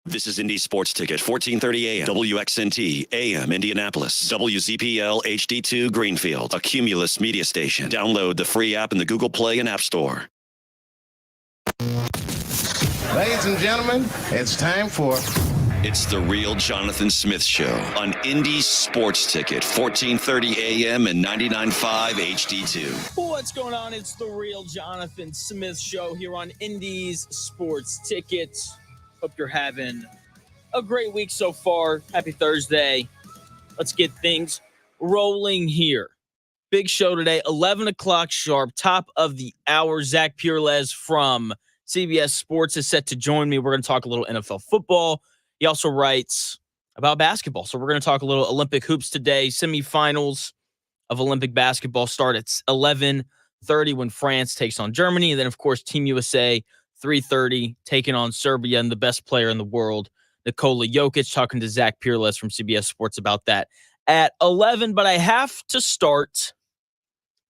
This is Indy Sports Ticket, 1430 AM, WXNT, AM, Indianapolis, WZPL HD2, Greenfield, a Cumulus media station. Download the free app in the Google Play and App Store. Ladies and gentlemen, it's time for... It's the Real Jonathan Smith Show on Indy Sports Ticket, 1430 AM and 99.5 HD2. What's going on? It's the Real Jonathan Smith Show here on Indy's Sports Ticket. Hope you're having a great week so far. Happy Thursday. Let's get things rolling here. Big show today, 11 o'clock sharp, top of the hour. Zach Pereles from CBS Sports is set to join me. We're going to talk a little NFL football. He also writes about basketball. So we're going to talk a little Olympic hoops today. Semifinals of Olympic basketball start at 11:30 when France takes on Germany. And then, of course, Team USA 3:30, taking on Serbia and the best player in the world, Nikola Jokic, talking to Zach Pereles from CBS Sports about that at 11. But I have to start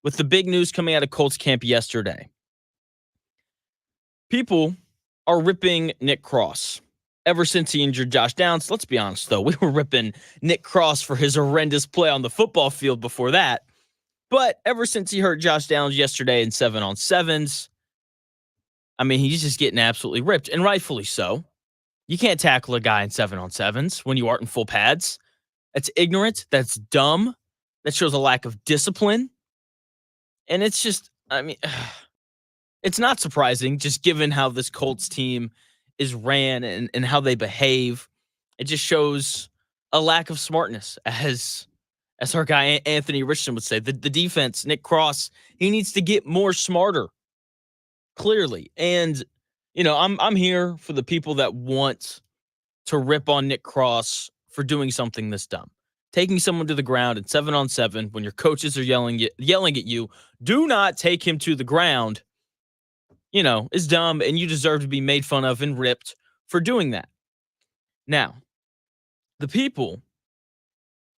with the big news coming out of Colts camp yesterday. People are ripping Nick Cross ever since he injured Josh Downs. Let's be honest, though. We were ripping Nick Cross for his horrendous play on the football field before that. But ever since he hurt Josh Downs yesterday in 7-on-7s, I mean, he's just getting absolutely ripped, and rightfully so. You can't tackle a guy in 7-on-7s when you aren't in full pads. That's ignorant. That's dumb. That shows a lack of discipline. And it's just, I mean, it's not surprising, just given how this Colts team is ran and how they behave. It just shows a lack of smartness, as our guy Anthony Richardson would say. The defense, Nick Cross, he needs to get more smarter. Clearly. And, you know, I'm here for the people that want to rip on Nick Cross for doing something this dumb. Taking someone to the ground at 7-on-7 when your coaches are yelling at you, do not take him to the ground, you know, is dumb, and you deserve to be made fun of and ripped for doing that. Now, the people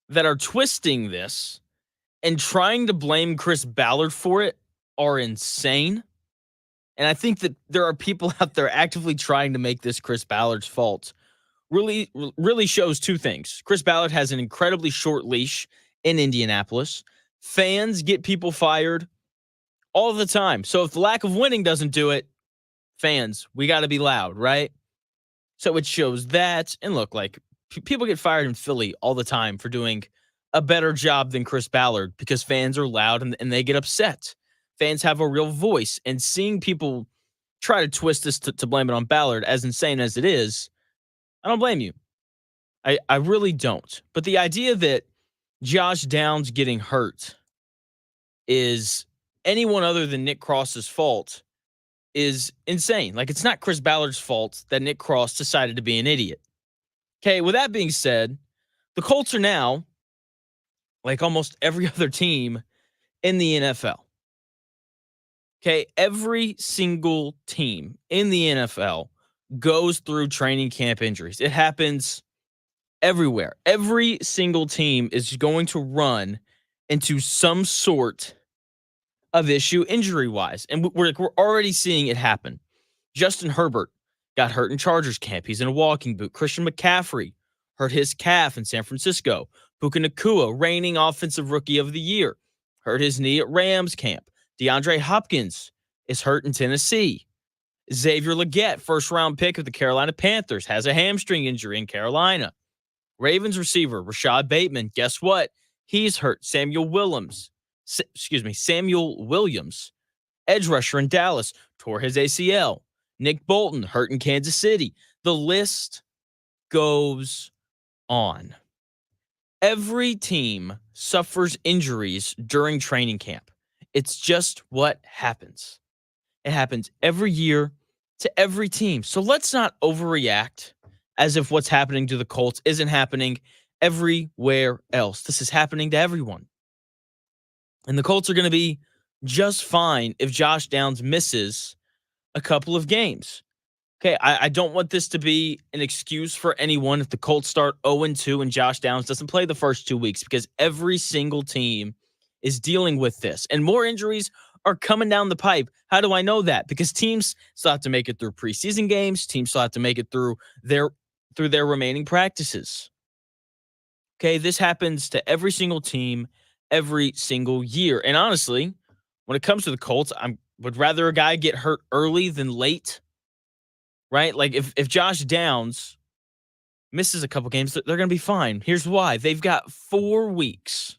that are twisting this and trying to blame Chris Ballard for it are insane. And I think that there are people out there actively trying to make this Chris Ballard's fault. Really shows two things. Chris Ballard has an incredibly short leash in Indianapolis. Fans get people fired all the time. So if the lack of winning doesn't do it, fans, we got to be loud, right? So it shows that. And look, like, people get fired in Philly all the time for doing a better job than Chris Ballard because fans are loud and they get upset. Fans have a real voice, and seeing people try to twist this to blame it on Ballard, as insane as it is, I don't blame you. I really don't. But the idea that Josh Downs getting hurt is anyone other than Nick Cross's fault is insane. Like, it's not Chris Ballard's fault that Nick Cross decided to be an idiot. Okay, with that being said, the Colts are now, like almost every other team in the NFL. Okay, every single team in the NFL goes through training camp injuries. It happens everywhere. Every single team is going to run into some sort of issue injury-wise. And we're already seeing it happen. Justin Herbert got hurt in Chargers camp. He's in a walking boot. Christian McCaffrey hurt his calf in San Francisco. Puka Nacua, reigning offensive rookie of the year, hurt his knee at Rams camp. DeAndre Hopkins is hurt in Tennessee. Xavier Legette, first-round pick of the Carolina Panthers, has a hamstring injury in Carolina. Ravens receiver Rashad Bateman, guess what? He's hurt. Samuel Williams, edge rusher in Dallas, tore his ACL. Nick Bolton, hurt in Kansas City. The list goes on. Every team suffers injuries during training camp. It's just what happens. It happens every year to every team. So let's not overreact as if what's happening to the Colts isn't happening everywhere else. This is happening to everyone. And the Colts are going to be just fine if Josh Downs misses a couple of games. Okay, I don't want this to be an excuse for anyone if the Colts start 0-2 and Josh Downs doesn't play the first 2 weeks, because every single team is dealing with this. And more injuries are coming down the pipe. How do I know that? Because teams still have to make it through preseason games. Teams still have to make it through through their remaining practices. Okay, this happens to every single team every single year. And honestly, when it comes to the Colts, I would rather a guy get hurt early than late, right? Like if Josh Downs misses a couple games, they're going to be fine. Here's why. They've got 4 weeks.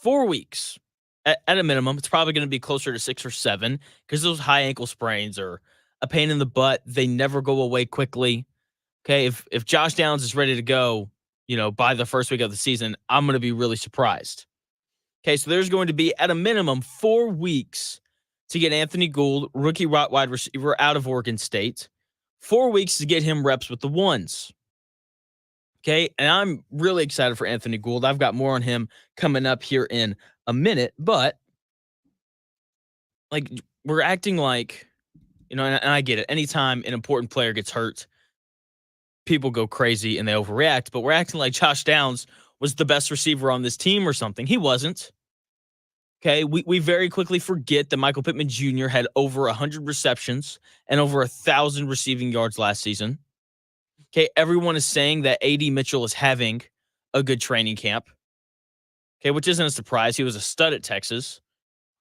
4 weeks at a minimum. It's probably going to be closer to 6 or 7 because those high ankle sprains are a pain in the butt. They never go away quickly. Okay, if Josh Downs is ready to go, by the first week of the season, I'm going to be really surprised. Okay, so there's going to be, at a minimum, 4 weeks to get Anthony Gould, rookie wide receiver out of Oregon State. 4 weeks to get him reps with the ones. Okay, and I'm really excited for Anthony Gould. I've got more on him coming up here in a minute, but we're acting like, and I get it. Anytime an important player gets hurt, people go crazy and they overreact, but we're acting like Josh Downs was the best receiver on this team or something. He wasn't. Okay, we very quickly forget that Michael Pittman Jr. had over 100 receptions and over 1,000 receiving yards last season. Okay, everyone is saying that A.D. Mitchell is having a good training camp. Okay, which isn't a surprise. He was a stud at Texas,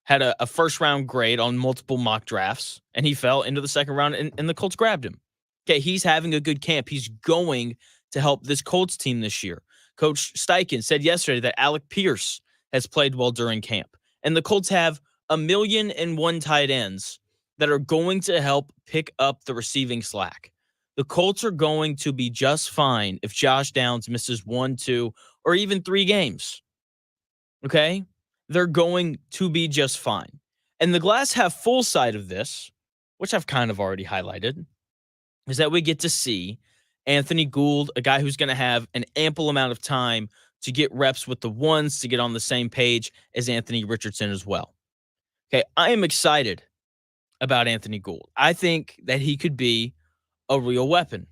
had a first-round grade on multiple mock drafts, and he fell into the second round, and the Colts grabbed him. Okay, he's having a good camp. He's going to help this Colts team this year. Coach Steichen said yesterday that Aiyuk Pierce has played well during camp. And the Colts have 1,000,001 tight ends that are going to help pick up the receiving slack. The Colts are going to be just fine if Josh Downs misses 1, 2, or even 3 games. Okay? They're going to be just fine. And the glass half full side of this, which I've kind of already highlighted, is that we get to see Anthony Gould, a guy who's going to have an ample amount of time to get reps with the ones, to get on the same page as Anthony Richardson as well. Okay, I am excited about Anthony Gould. I think that he could be a real weapon.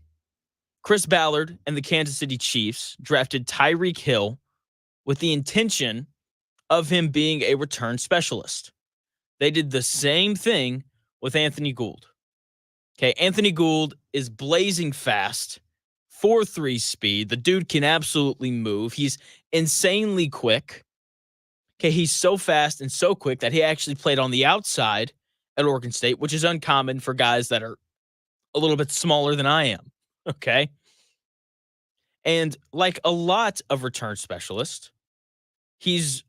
Chris Ballard and the Kansas City Chiefs drafted Tyreek Hill with the intention of him being a return specialist. They did the same thing with Anthony Gould. Okay, Anthony Gould is blazing fast, 4.3 speed. The dude can absolutely move. He's insanely quick. Okay, he's so fast and so quick that he actually played on the outside at Oregon State, which is uncommon for guys that are a little bit smaller than I am. Okay. And like a lot of return specialists, he's,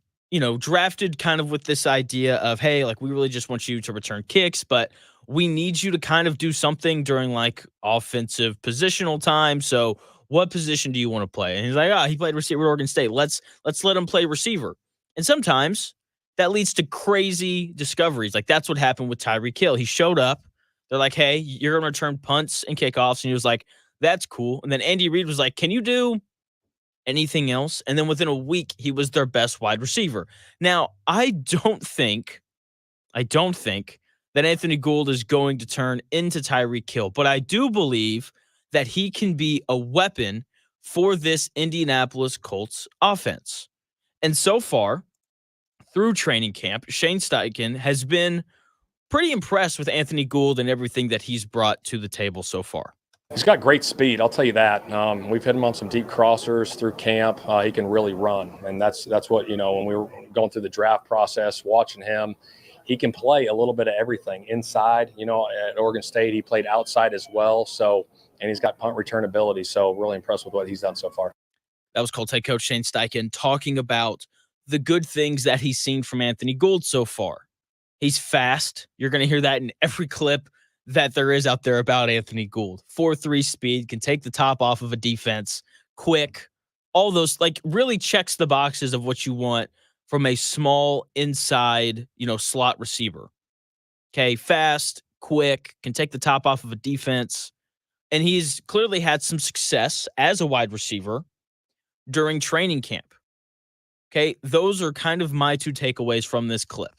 drafted kind of with this idea of, hey, we really just want you to return kicks, but we need you to kind of do something during offensive positional time. So what position do you want to play? And he's like, he played receiver at Oregon State. Let's let him play receiver. And sometimes that leads to crazy discoveries. That's what happened with Tyreek Hill. He showed up. They're like, hey, you're going to return punts and kickoffs. And he was like, that's cool. And then Andy Reid was like, can you do anything else? And then within a week, he was their best wide receiver. Now, I don't think that Anthony Gould is going to turn into Tyreek Hill, but I do believe that he can be a weapon for this Indianapolis Colts offense. And so far, through training camp, Shane Steichen has been pretty impressed with Anthony Gould and everything that he's brought to the table so far. He's got great speed, I'll tell you that. We've hit him on some deep crossers through camp. He can really run, and that's what, when we were going through the draft process, watching him, he can play a little bit of everything inside. At Oregon State, he played outside as well. So, and he's got punt return ability. So really impressed with what he's done so far. That was Colts head coach Shane Steichen talking about the good things that he's seen from Anthony Gould so far. He's fast. You're going to hear that in every clip that there is out there about Anthony Gould. 4.3 speed, can take the top off of a defense, quick, all those, really checks the boxes of what you want from a small inside, slot receiver. Okay, fast, quick, can take the top off of a defense. And he's clearly had some success as a wide receiver during training camp. Okay, those are kind of my 2 takeaways from this clip.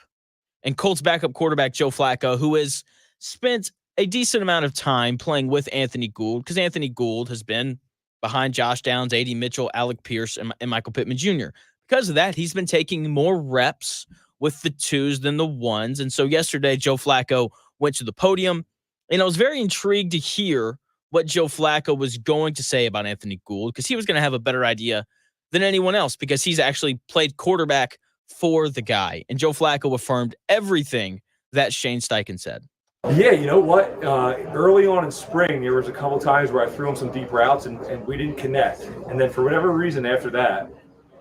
And Colts backup quarterback Joe Flacco, who has spent a decent amount of time playing with Anthony Gould, because Anthony Gould has been behind Josh Downs, A.D. Mitchell, Aiyuk Pierce, and Michael Pittman Jr. Because of that, he's been taking more reps with the 2s than the 1s. And so yesterday, Joe Flacco went to the podium, and I was very intrigued to hear what Joe Flacco was going to say about Anthony Gould because he was going to have a better idea than anyone else because he's actually played quarterback for the guy. And Joe Flacco affirmed everything that Shane Steichen said. Yeah, you know what? Early on in spring, there was a couple times where I threw him some deep routes and we didn't connect. And then for whatever reason after that,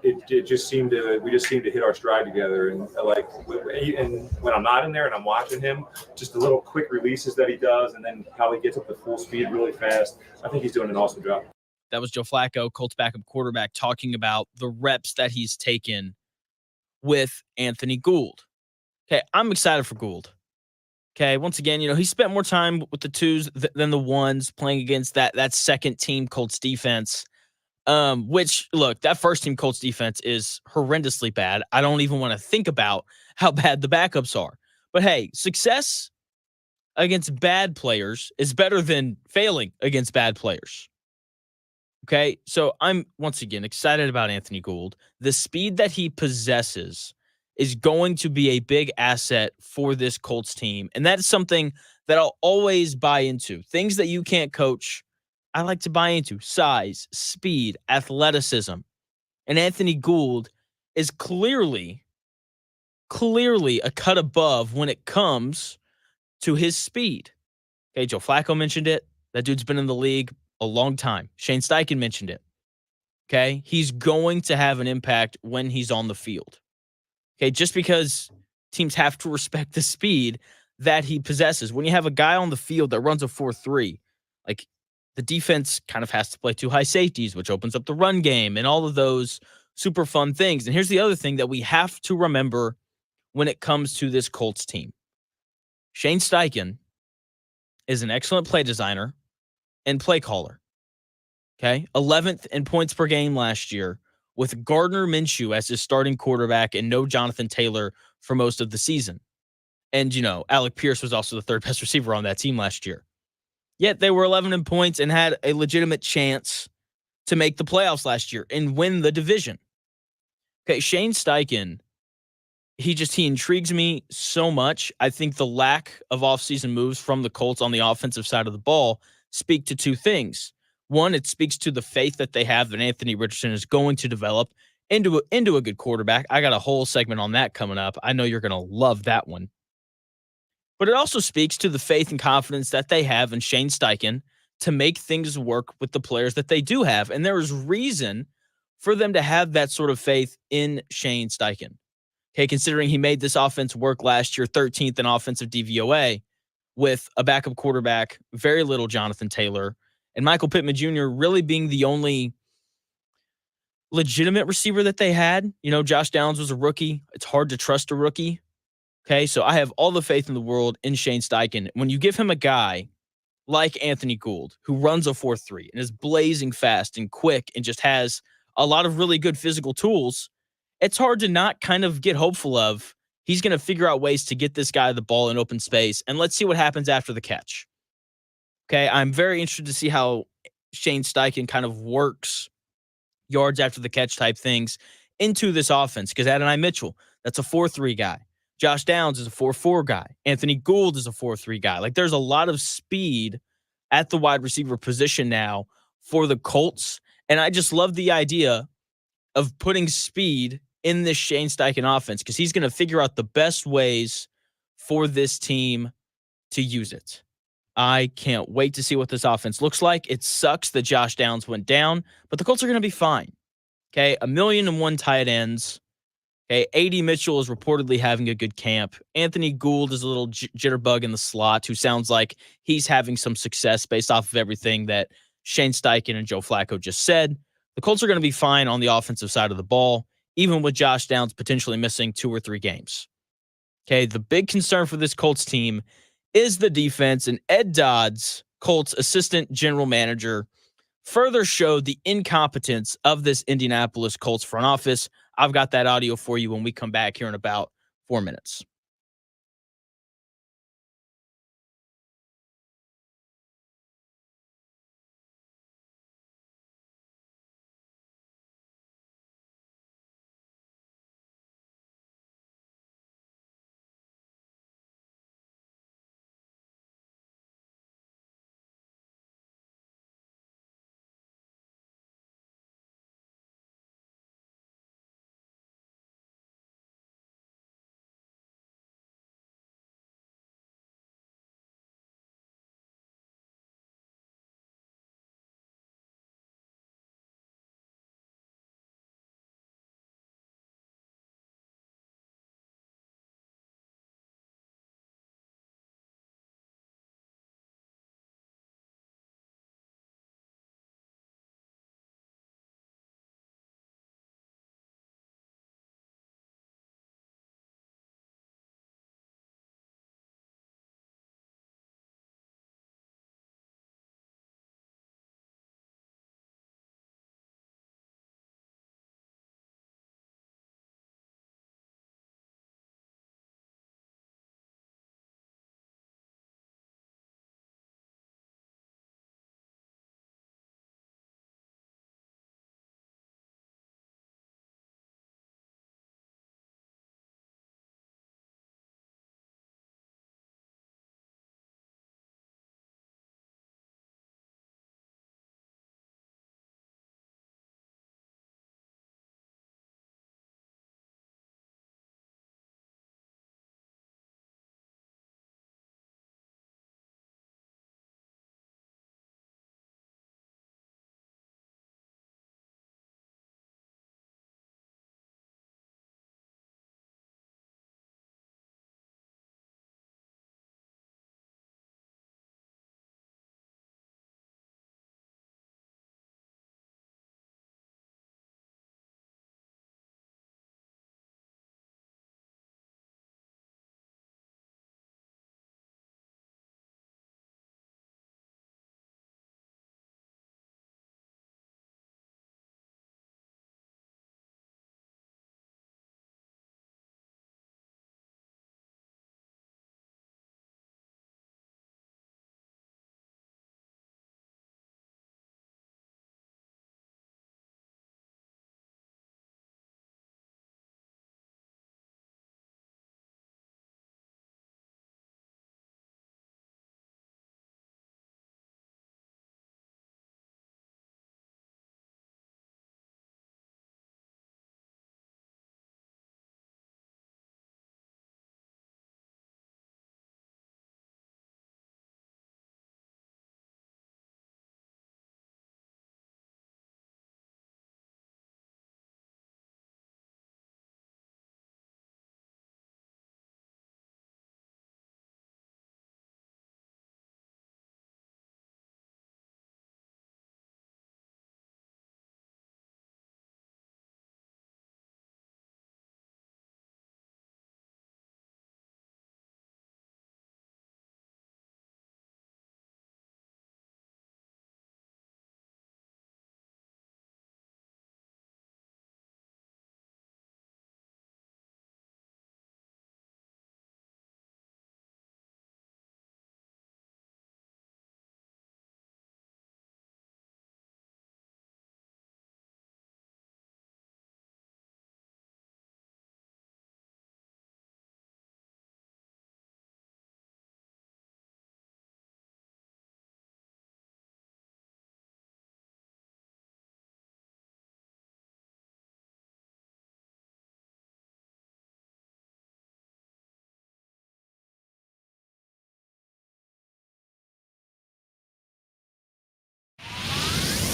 we just seemed to hit our stride together. And and when I'm not in there and I'm watching him, just the little quick releases that he does, and then how he gets up to full speed really fast. I think he's doing an awesome job. That was Joe Flacco, Colts backup quarterback, talking about the reps that he's taken with Anthony Gould. Okay, I'm excited for Gould. Okay, once again, he spent more time with the twos than the ones playing against that second team Colts defense. Which, look, that first team Colts defense is horrendously bad. I don't even want to think about how bad the backups are. But hey, success against bad players is better than failing against bad players. Okay, so I'm, once again, excited about Anthony Gould. The speed that he possesses is going to be a big asset for this Colts team. And that is something that I'll always buy into. Things that you can't coach, I like to buy into. Size, speed, athleticism. And Anthony Gould is clearly a cut above when it comes to his speed. Okay, Joe Flacco mentioned it. That dude's been in the league a long time. Shane Steichen mentioned it. Okay, he's going to have an impact when he's on the field. Okay, just because teams have to respect the speed that he possesses. When you have a guy on the field that runs a 4.3, like the defense kind of has to play two high safeties, which opens up the run game and all of those super fun things. And here's the other thing that we have to remember when it comes to this Colts team. Shane Steichen is an excellent play designer and play caller. Okay, 11th in points per game last year, with Gardner Minshew as his starting quarterback and no Jonathan Taylor for most of the season. And, Alec Pierce was also the third best receiver on that team last year. Yet they were 11 in points and had a legitimate chance to make the playoffs last year and win the division. Okay, Shane Steichen, he intrigues me so much. I think the lack of offseason moves from the Colts on the offensive side of the ball speak to two things. One, it speaks to the faith that they have that Anthony Richardson is going to develop into a good quarterback. I got a whole segment on that coming up. I know you're going to love that one. But it also speaks to the faith and confidence that they have in Shane Steichen to make things work with the players that they do have. And there is reason for them to have that sort of faith in Shane Steichen. Okay, considering he made this offense work last year, 13th in offensive DVOA, with a backup quarterback, very little Jonathan Taylor, and Michael Pittman Jr. really being the only legitimate receiver that they had. Josh Downs was a rookie. It's hard to trust a rookie. Okay, so I have all the faith in the world in Shane Steichen. When you give him a guy like Anthony Gould, who runs a 4.3 and is blazing fast and quick and just has a lot of really good physical tools, it's hard to not kind of get hopeful of he's going to figure out ways to get this guy the ball in open space, and let's see what happens after the catch. Okay, I'm very interested to see how Shane Steichen kind of works yards after the catch type things into this offense, because Adonai Mitchell, that's a 4.3 guy. Josh Downs is a 4.4 guy. Anthony Gould is a 4.3 guy. Like, there's a lot of speed at the wide receiver position now for the Colts, and I just love the idea of putting speed in this Shane Steichen offense because he's going to figure out the best ways for this team to use it. I can't wait to see what this offense looks like. It sucks that Josh Downs went down, but the Colts are going to be fine. Okay, 1,000,001 tight ends. Okay, A.D. Mitchell is reportedly having a good camp. Anthony Gould is a little jitterbug in the slot who sounds like he's having some success based off of everything that Shane Steichen and Joe Flacco just said. The Colts are going to be fine on the offensive side of the ball, even with Josh Downs potentially missing 2 or 3 games. Okay, the big concern for this Colts team is the defense, and Ed Dodds, Colts assistant general manager, further showed the incompetence of this Indianapolis Colts front office. I've got that audio for you when we come back here in about 4 minutes.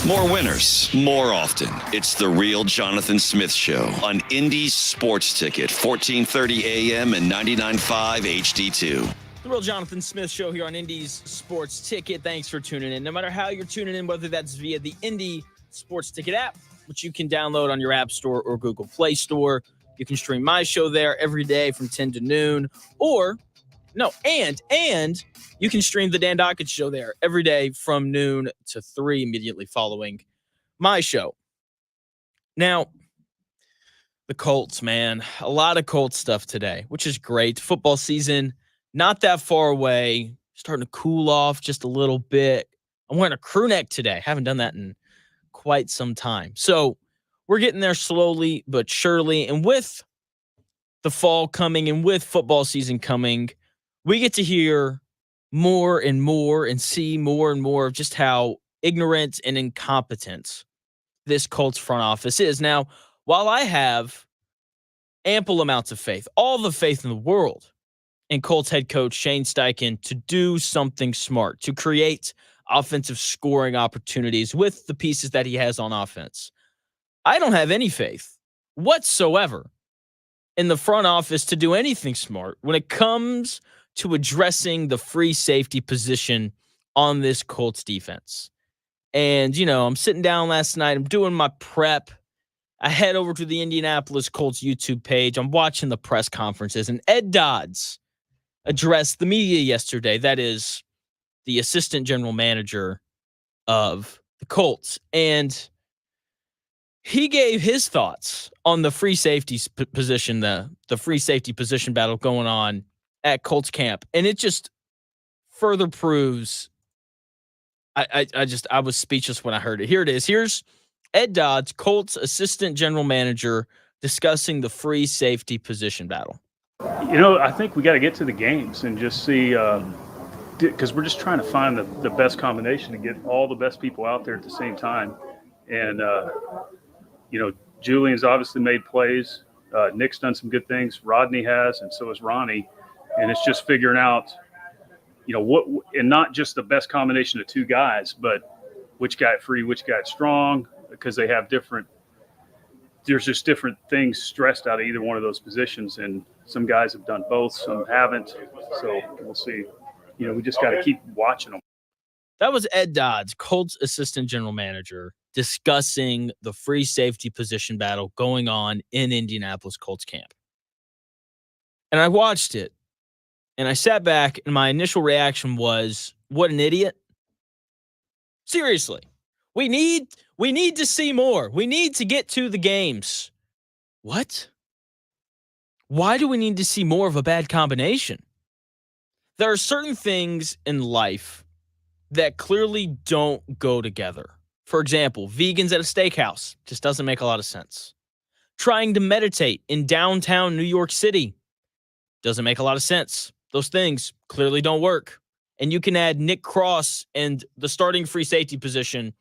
More winners, more often. It's the real Jonathan Smith Show on Indy's Sports Ticket, 1430 AM and 99.5 HD2. The real Jonathan Smith Show here on Indy's Sports Ticket. Thanks for tuning in. No matter how you're tuning in, whether that's via the Indy Sports Ticket app, which you can download on your App Store or Google Play Store. You can stream my show there every day from 10 to noon. And you can stream the Dan Dockett Show there every day from noon to 3 immediately following my show. Now, the Colts, man. A lot of Colts stuff today, which is great. Football season, not that far away. Starting to cool off just a little bit. I'm wearing a crew neck today. Haven't done that in quite some time. So we're getting there slowly but surely. And with the fall coming and with football season coming, we get to hear more and more and see more and more of just how ignorant and incompetent this Colts front office is. Now, while I have ample amounts of faith, all the faith in the world in Colts head coach Shane Steichen to do something smart, to create offensive scoring opportunities with the pieces that he has on offense, I don't have any faith whatsoever in the front office to do anything smart when it comes to addressing the free safety position on this Colts defense. And, I'm sitting down last night. I'm doing my prep. I head over to the Indianapolis Colts YouTube page. I'm watching the press conferences. And Ed Dodds addressed the media yesterday. That is the assistant general manager of the Colts. And he gave his thoughts on the free safety position, the free safety position battle going on at Colts camp. And it just further proves I was speechless when I heard it. Here it is. Here's Ed Dodds, Colts assistant general manager, discussing the free safety position battle. I think we got to get to the games and just see, because we're just trying to find the best combination to get all the best people out there at the same time. And, Julian's obviously made plays. Nick's done some good things. Rodney has, and so has Ronnie. And it's just figuring out, what, and not just the best combination of two guys, but which guy free, which guy strong, because they have there's just different things stressed out of either one of those positions. And some guys have done both, some haven't. So we'll see. We just got to keep watching them. That was Ed Dodds, Colts assistant general manager, discussing the free safety position battle going on in Indianapolis Colts camp. And I watched it, and I sat back, and my initial reaction was, what an idiot. Seriously. We need to see more. We need to get to the games. What? Why do we need to see more of a bad combination? There are certain things in life that clearly don't go together. For example, vegans at a steakhouse just doesn't make a lot of sense. Trying to meditate in downtown New York City doesn't make a lot of sense. Those things clearly don't work. And you can add Nick Cross and the starting free safety position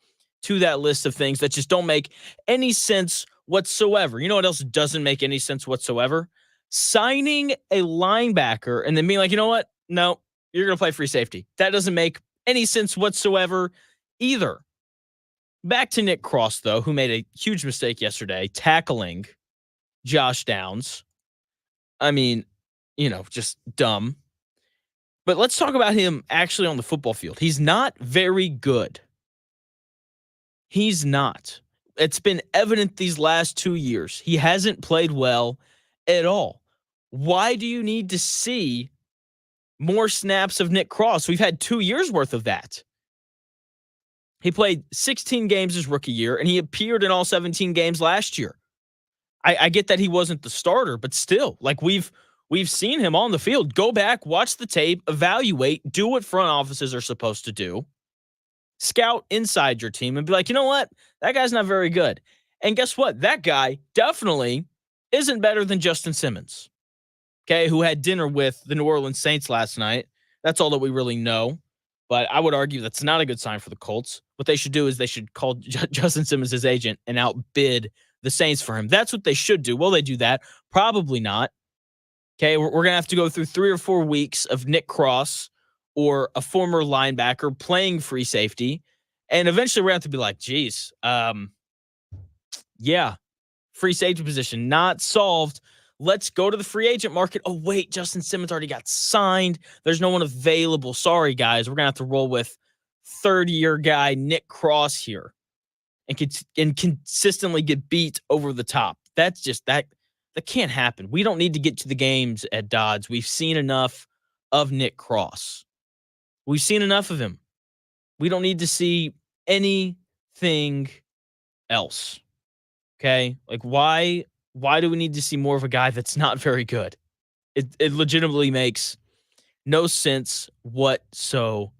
to that list of things that just don't make any sense whatsoever. You know what else doesn't make any sense whatsoever? Signing a linebacker and then being like, you know what? No, you're going to play free safety. That doesn't make any sense whatsoever either. Back to Nick Cross, though, who made a huge mistake yesterday, tackling Josh Downs. I mean, just dumb. But let's talk about him actually on the football field. He's not very good. He's not. It's been evident these last 2 years. He hasn't played well at all. Why do you need to see more snaps of Nick Cross? We've had 2 years worth of that. He played 16 games his rookie year, and he appeared in all 17 games last year. I get that he wasn't the starter, but still, we've seen him on the field. Go back, watch the tape, evaluate, do what front offices are supposed to do. Scout inside your team and be like, you know what? That guy's not very good. And guess what? That guy definitely isn't better than Justin Simmons, okay, who had dinner with the New Orleans Saints last night. That's all that we really know. But I would argue that's not a good sign for the Colts. What they should do is they should call Justin Simmons his agent and outbid the Saints for him. That's what they should do. Will they do that? Probably not. Okay, we're going to have to go through 3 or 4 weeks of Nick Cross or a former linebacker playing free safety. And eventually we're going to have to be like, geez, yeah, free safety position not solved. Let's go to the free agent market. Oh, wait, Justin Simmons already got signed. There's no one available. Sorry, guys. We're going to have to roll with third-year guy Nick Cross here and consistently get beat over the top. That's just that can't happen. We don't need to get to the games at Dodds. We've seen enough of Nick Cross. We've seen enough of him. We don't need to see anything else. Okay? Like, why do we need to see more of a guy that's not very good? It legitimately makes no sense whatsoever.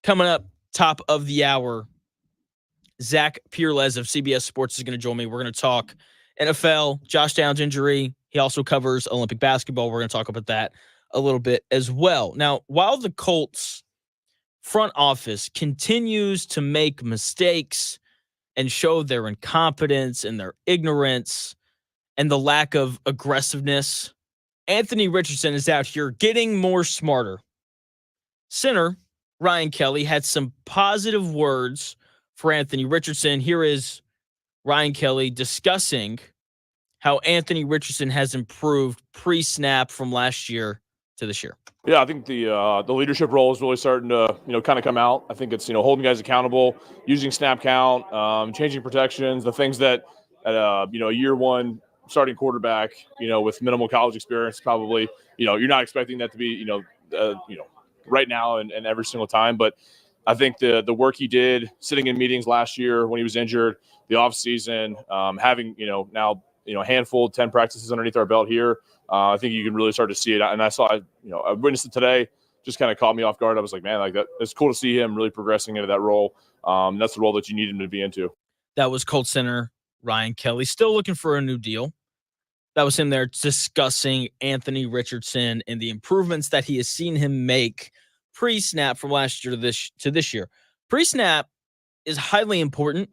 Coming up, top of the hour, Zach Pereles of CBS Sports is going to join me. We're going to talk NFL, Josh Downs injury. He also covers Olympic basketball. We're going to talk about that a little bit as well. Now, while the Colts front office continues to make mistakes and show their incompetence and their ignorance and the lack of aggressiveness, Anthony Richardson is out here getting more smarter. Center Ryan Kelly had some positive words for Anthony Richardson. Here is Ryan Kelly discussing how Anthony Richardson has improved pre-snap from last year to this year. Yeah, I think the leadership role is really starting to kind of come out. I think it's holding guys accountable, using snap count, changing protections, the things that a year one starting quarterback with minimal college experience probably you're not expecting that to be right now and every single time. But I think the work he did sitting in meetings last year when he was injured, the offseason, having now a handful, 10 practices underneath our belt here. I think you can really start to see it. And I witnessed it today, just kind of caught me off guard. I was like, man, like that. It's cool to see him really progressing into that role. That's the role that you need him to be into. That was Colts center Ryan Kelly, still looking for a new deal. That was him there discussing Anthony Richardson and the improvements that he has seen him make pre-snap from last year to this year. Pre-snap is highly important.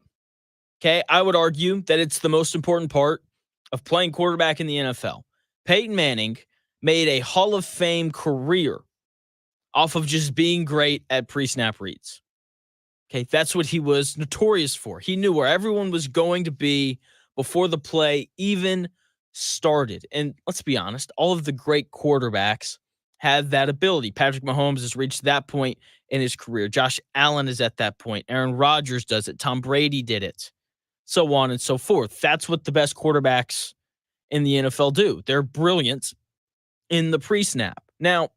Okay, I would argue that it's the most important part of playing quarterback in the NFL. Peyton Manning made a Hall of Fame career off of just being great at pre-snap reads. Okay, that's what he was notorious for. He knew where everyone was going to be before the play even started. And let's be honest, all of the great quarterbacks have that ability. Patrick Mahomes has reached that point in his career. Josh Allen is at that point. Aaron Rodgers does it. Tom Brady did it. So on and so forth. That's what the best quarterbacks in the NFL do. They're brilliant in the pre-snap. Now,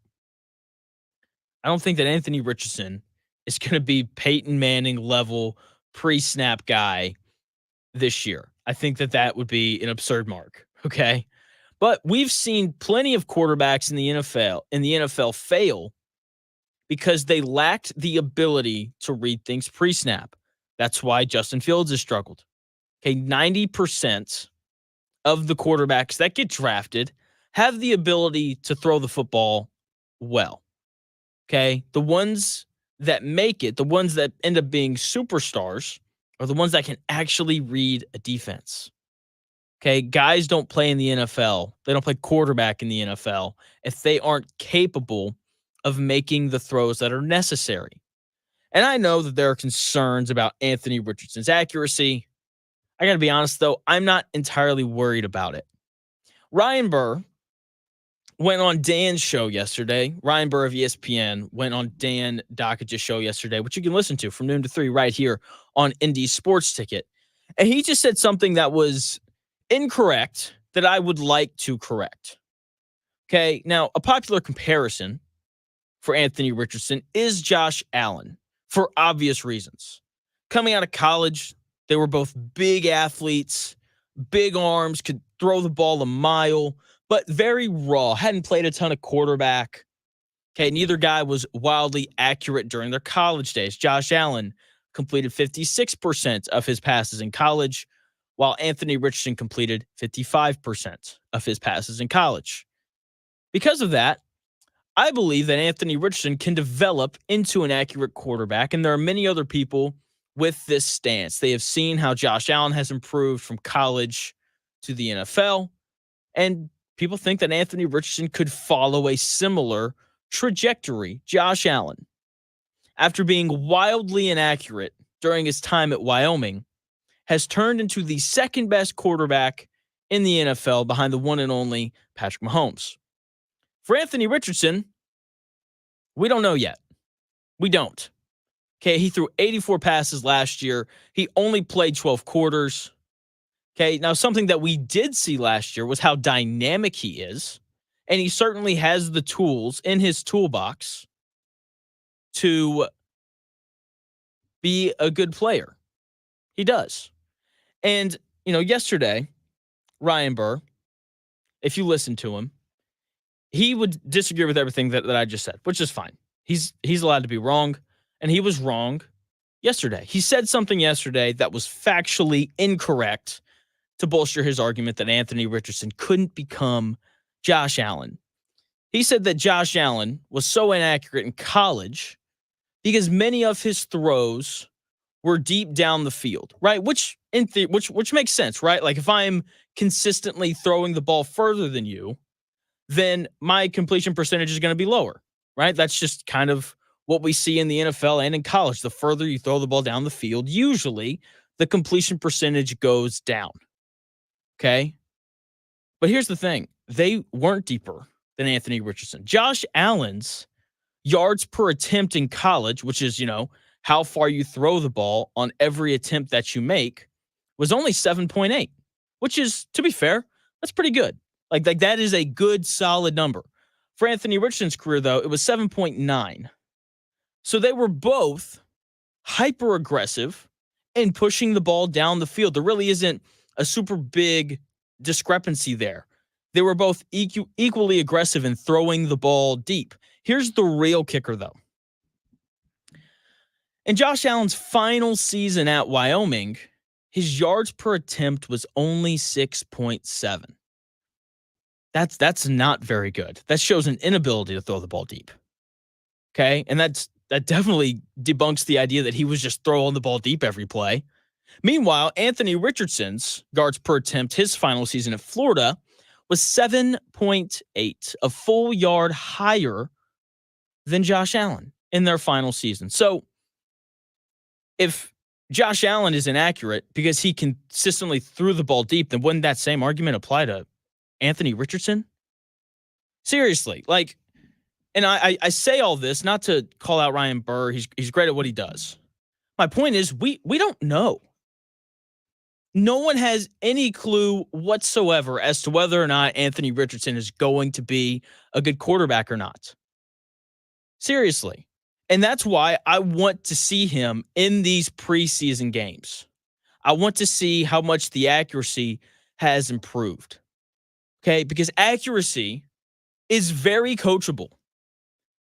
I don't think that Anthony Richardson is going to be Peyton Manning level pre-snap guy this year. I think that would be an absurd mark. Okay. But we've seen plenty of quarterbacks in the NFL fail because they lacked the ability to read things pre-snap. That's why Justin Fields has struggled. Okay, 90% of the quarterbacks that get drafted have the ability to throw the football well. Okay, the ones that make it, the ones that end up being superstars, are the ones that can actually read a defense. Okay, guys don't play in the NFL. They don't play quarterback in the NFL if they aren't capable of making the throws that are necessary. And I know that there are concerns about Anthony Richardson's accuracy. I got to be honest, though, I'm not entirely worried about it. Ryan Burr went on Dan's show yesterday. Ryan Burr of ESPN went on Dan Dockage's show yesterday, which you can listen to from noon to 3 right here on Indy Sports Ticket. And he just said something that was incorrect that I would like to correct. Okay, now a popular comparison for Anthony Richardson is Josh Allen for obvious reasons. Coming out of college, they were both big athletes, big arms, could throw the ball a mile, but very raw, hadn't played a ton of quarterback. Okay, neither guy was wildly accurate during their college days. Josh Allen completed 56% of his passes in college, while Anthony Richardson completed 55% of his passes in college. Because of that, I believe that Anthony Richardson can develop into an accurate quarterback, and there are many other people with this stance. They have seen how Josh Allen has improved from college to the NFL, and people think that Anthony Richardson could follow a similar trajectory. Josh Allen, after being wildly inaccurate during his time at Wyoming, has turned into the second best quarterback in the NFL behind the one and only Patrick Mahomes. For Anthony Richardson, we don't know yet. We don't. Okay, he threw 84 passes last year. He only played 12 quarters. Okay, now something that we did see last year was how dynamic he is. And he certainly has the tools in his toolbox to be a good player. He does. And, yesterday, Ryan Burr, if you listen to him, he would disagree with everything that I just said, which is fine. He's allowed to be wrong, and he was wrong yesterday. He said something yesterday that was factually incorrect to bolster his argument that Anthony Richardson couldn't become Josh Allen. He said that Josh Allen was so inaccurate in college because many of his throws were deep down the field, right? Which makes sense, right? Like if I'm consistently throwing the ball further than you, then my completion percentage is going to be lower, right? That's just kind of what we see in the NFL and in college. The further you throw the ball down the field, usually the completion percentage goes down. Okay? But here's the thing. They weren't deeper than Anthony Richardson. Josh Allen's yards per attempt in college, which is, how far you throw the ball on every attempt that you make, was only 7.8, which is, to be fair, that's pretty good. Like that is a good, solid number. For Anthony Richardson's career, though, it was 7.9. So they were both hyper aggressive in pushing the ball down the field. There really isn't a super big discrepancy there. They were both equally aggressive in throwing the ball deep. Here's the real kicker, though. In Josh Allen's final season at Wyoming, his yards per attempt was only 6.7. That's not very good. That shows an inability to throw the ball deep. Okay? And that definitely debunks the idea that he was just throwing the ball deep every play. Meanwhile, Anthony Richardson's yards per attempt, his final season at Florida, was 7.8, a full yard higher than Josh Allen in their final season. So if Josh Allen is inaccurate because he consistently threw the ball deep, then wouldn't that same argument apply to Anthony Richardson? Seriously, and I say all this not to call out Ryan Burr. He's great at what he does. My point is we don't know. No one has any clue whatsoever as to whether or not Anthony Richardson is going to be a good quarterback or not. Seriously. And that's why I want to see him in these preseason games. I want to see how much the accuracy has improved. Okay? Because accuracy is very coachable.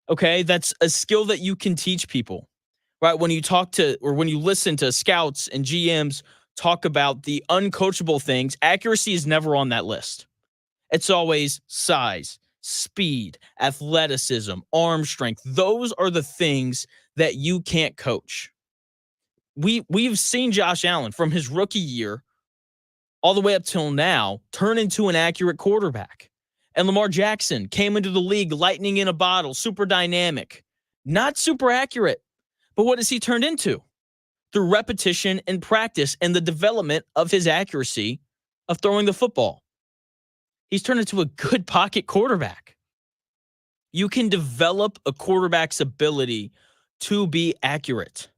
Okay? That's a skill that you can teach people. Right? When you talk to, or when you listen to scouts and GMs talk about the uncoachable things, accuracy is never on that list. It's always size, speed, athleticism, arm strength. Those are the things that you can't coach. We've seen Josh Allen from his rookie year all the way up till now turn into an accurate quarterback. And Lamar Jackson came into the league lightning in a bottle, super dynamic, not super accurate. But what has he turned into? Through repetition and practice and the development of his accuracy of throwing the football. He's turned into a good pocket quarterback. You can develop a quarterback's ability to be accurate.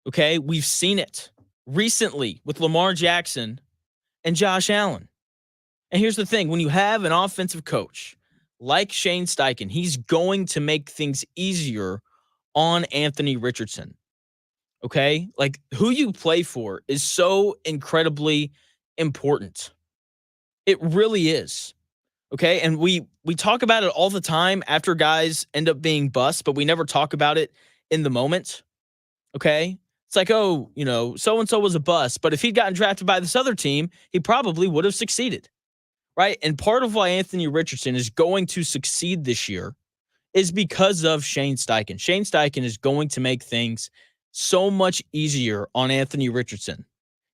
Okay? We've seen it recently with Lamar Jackson and Josh Allen. And here's the thing. When you have an offensive coach like Shane Steichen, he's going to make things easier on Anthony Richardson. Okay? Like, who you play for is so incredibly important. It really is. Okay? And we talk about it all the time after guys end up being busts, but we never talk about it in the moment. Okay? It's like, oh, so-and-so was a bust, but if he'd gotten drafted by this other team, he probably would have succeeded. Right? And part of why Anthony Richardson is going to succeed this year is because of Shane Steichen. Shane Steichen is going to make things so much easier on Anthony Richardson.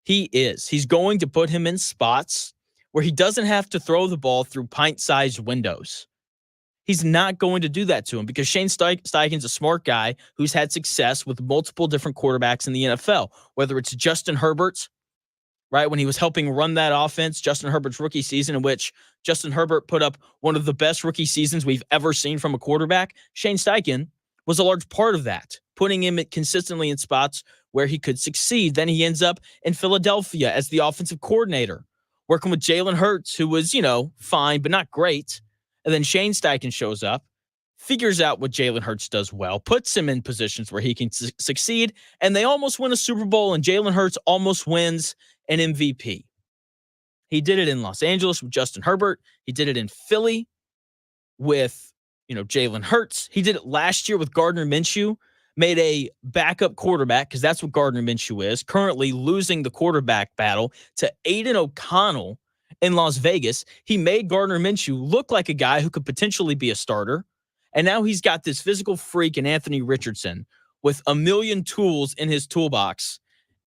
He is. He's going to put him in spots where he doesn't have to throw the ball through pint-sized windows. He's not going to do that to him because Shane Steichen's a smart guy who's had success with multiple different quarterbacks in the NFL, whether it's Justin Herbert, right? When he was helping run that offense, Justin Herbert's rookie season, in which Justin Herbert put up one of the best rookie seasons we've ever seen from a quarterback. Shane Steichen was a large part of that, putting him consistently in spots where he could succeed. Then he ends up in Philadelphia as the offensive coordinator, working with Jalen Hurts, who was, fine, but not great. And then Shane Steichen shows up, figures out what Jalen Hurts does well, puts him in positions where he can succeed, and they almost win a Super Bowl, and Jalen Hurts almost wins an MVP. He did it in Los Angeles with Justin Herbert. He did it in Philly with, Jalen Hurts. He did it last year with Gardner Minshew, made a backup quarterback, because that's what Gardner Minshew is, currently losing the quarterback battle to Aiden O'Connell in Las Vegas. He made Gardner Minshew look like a guy who could potentially be a starter. And now he's got this physical freak in Anthony Richardson with a million tools in his toolbox.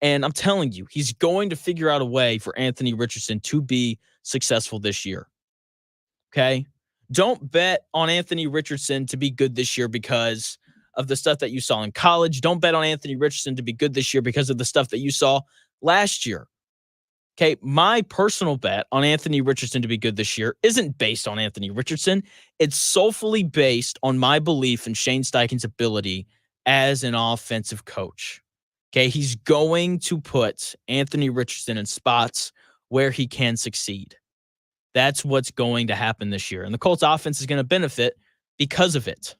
And I'm telling you, he's going to figure out a way for Anthony Richardson to be successful this year. Okay? Don't bet on Anthony Richardson to be good this year because of the stuff that you saw in college. Don't bet on Anthony Richardson to be good this year because of the stuff that you saw last year. Okay, my personal bet on Anthony Richardson to be good this year isn't based on Anthony Richardson. It's solely based on my belief in Shane Steichen's ability as an offensive coach. Okay, he's going to put Anthony Richardson in spots where he can succeed. That's what's going to happen this year. And the Colts offense is going to benefit because of it.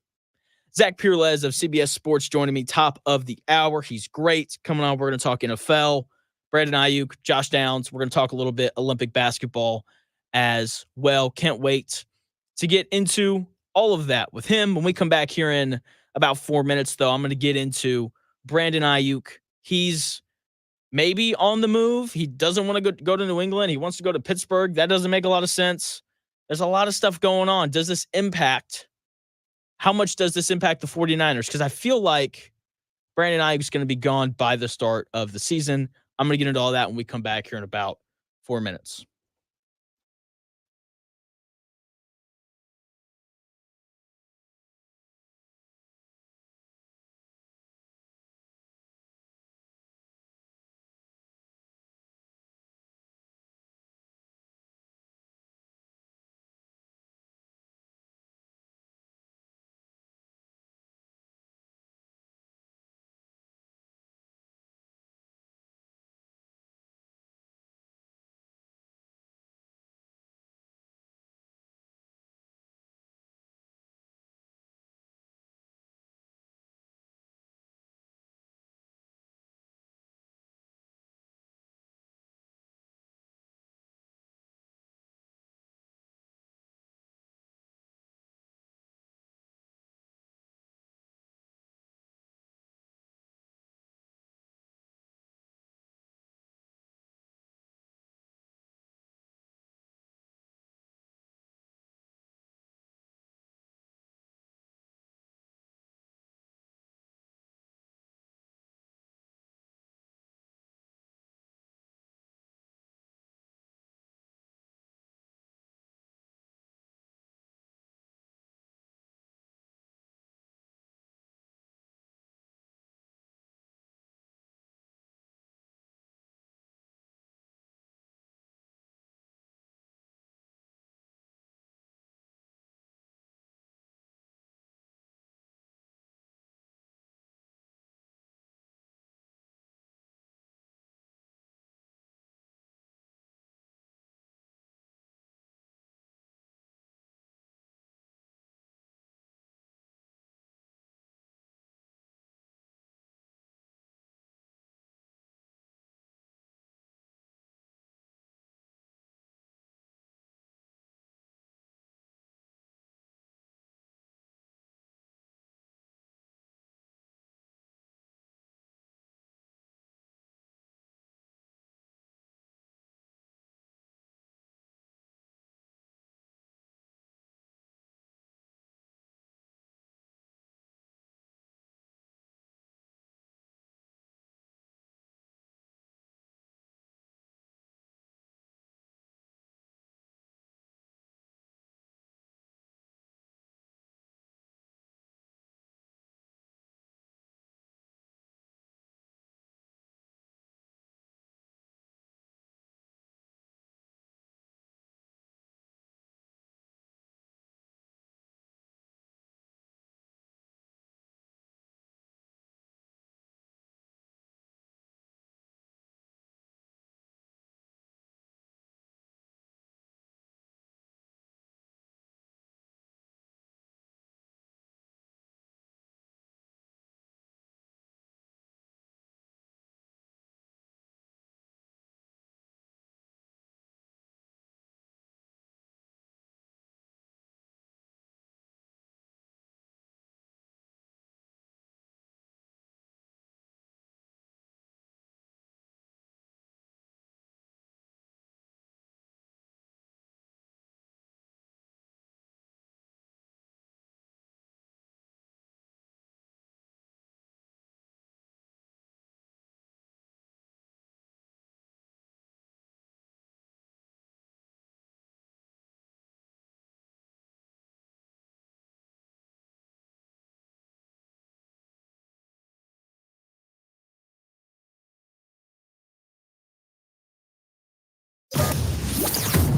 Zach Pereles of CBS Sports joining me top of the hour. He's great. Coming on, we're going to talk NFL. Brandon Aiyuk, Josh Downs. We're going to talk a little bit Olympic basketball as well. Can't wait to get into all of that with him. When we come back here in about 4 minutes, though, I'm going to get into Brandon Aiyuk. He's maybe on the move. He doesn't want to go to New England. He wants to go to Pittsburgh. That doesn't make a lot of sense. There's a lot of stuff going on. How much does this impact the 49ers? Because I feel like Brandon Aiyuk is going to be gone by the start of the season. I'm going to get into all that when we come back here in about 4 minutes.